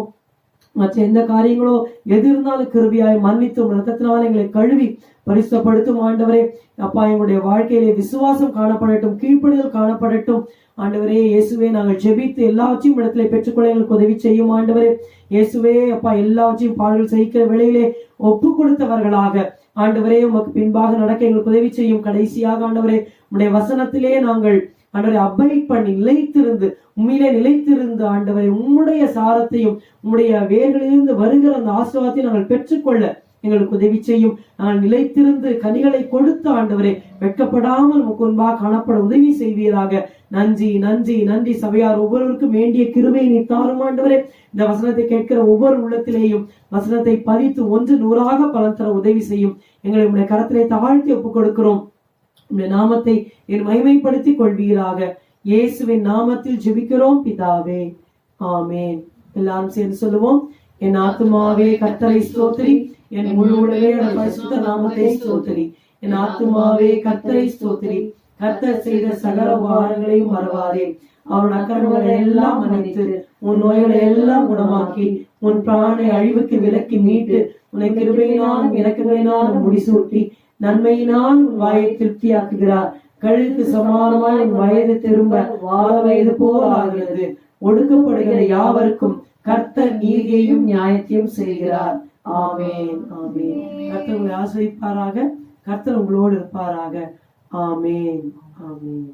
மற்ற எந்த காரியங்களோ எது இருந்தாலும் கிருபையாய் மன்னித்தும் ரத்தத்தினால் எங்களை கழுவி பரிசுத்தப்படுத்தும் ஆண்டவரே. அப்பா, எங்களுடைய வாழ்க்கையிலே விசுவாசம் காணப்படட்டும், கீழ்ப்படிதல் காணப்படட்டும் ஆண்டவரே. இயேசுவே, நாங்கள் ஜெபித்து எல்லாவற்றையும் இடத்துல பெற்றுக்கொள்ள எங்களுக்கு உதவி செய்யும் ஆண்டவரே. இயேசுவே அப்பா, எல்லாவற்றையும் பாடல்கள் சகிக்கிற வேளையிலே ஒப்பு கொடுத்தவர்களாக ஆண்டவரே உமக்கு பின்பாக நடக்க எங்களுக்கு உதவி செய்யும். கடைசியாக ஆண்டவரே, உம்முடைய வசனத்திலே நாங்கள் ஆண்டவரை அபைட் பண்ணி நிலைத்திருந்து, உண்மையிலே நிலைத்திருந்து ஆண்டவரை உம்முடைய சாரத்தையும் உம்முடைய வேர்களிலிருந்து வருகிற அந்த ஆசீர்வாதத்தை நாங்கள் பெற்றுக்கொள்ள எங்களுக்கு உதவி செய்யும். நாங்கள் நிலைத்திருந்து கனிகளை கொடுத்து ஆண்டவரே வெட்கப்படாமல் உமக்கு முன்பாக காணப்பட உதவி செய்வீராக. நன்றி நன்றி நன்றி. சபையார் ஒவ்வொருவருக்கும் வேண்டிய கிருபையை நீ தாரும் ஆண்டவரே. இந்த வசனத்தை கேட்கிற ஒவ்வொரு உள்ளத்திலேயும் வசனத்தை பதித்து 100 பலன் தர உதவி செய்யும். எங்களை உடைய கரத்திலே தாழ்த்தி ஒப்புக் கொடுக்கிறோம். உடைய நாமத்தை என் மகிமைப்படுத்திக் கொள்வீராக. இயேசுவின் நாமத்தில் ஜெபிக்கிறோம் பிதாவே, ஆமேன். எல்லாரும் சேர்ந்து சொல்லுவோம். என் ஆத்துமாவே கர்த்தரை ஸ்தோத்திரி, என் முழு உலகே பரிசுத்த நாமத்தை ஸ்தோத்திரி. என் ஆத்துமாவே கர்த்தரை ஸ்தோத்திரி, கர்த்தர் செய்த சகல உபகாரங்களையும் மறவாதே. அவன் அக்கிரமங்களை எல்லாம் மன்னித்து உன் நோய்களை எல்லாம் குணமாக்கி உன் பிராணை அழிவுக்கு விலக்கி மீட்டு உன்னை கிருபையினாலும் இரக்கங்களினாலும் முடிசூட்டி நன்மையினால் உன் வாயை திருப்தியாக்குகிறார். கழுக்கு சமானமாய் உன் வயது திரும்ப வாழ வயது போல் ஆகிறது. ஒடுக்கப்படுகிற யாவருக்கும் கர்த்தர் நீதியையும் நியாயத்தையும் செய்கிறார். ஆமேன் ஆமேன். கர்த்தர் உங்களை ஆசீர்வதிப்பாராக. கர்த்தர் உங்களோடு இருப்பாராக. ஆமேன் ஆமேன்.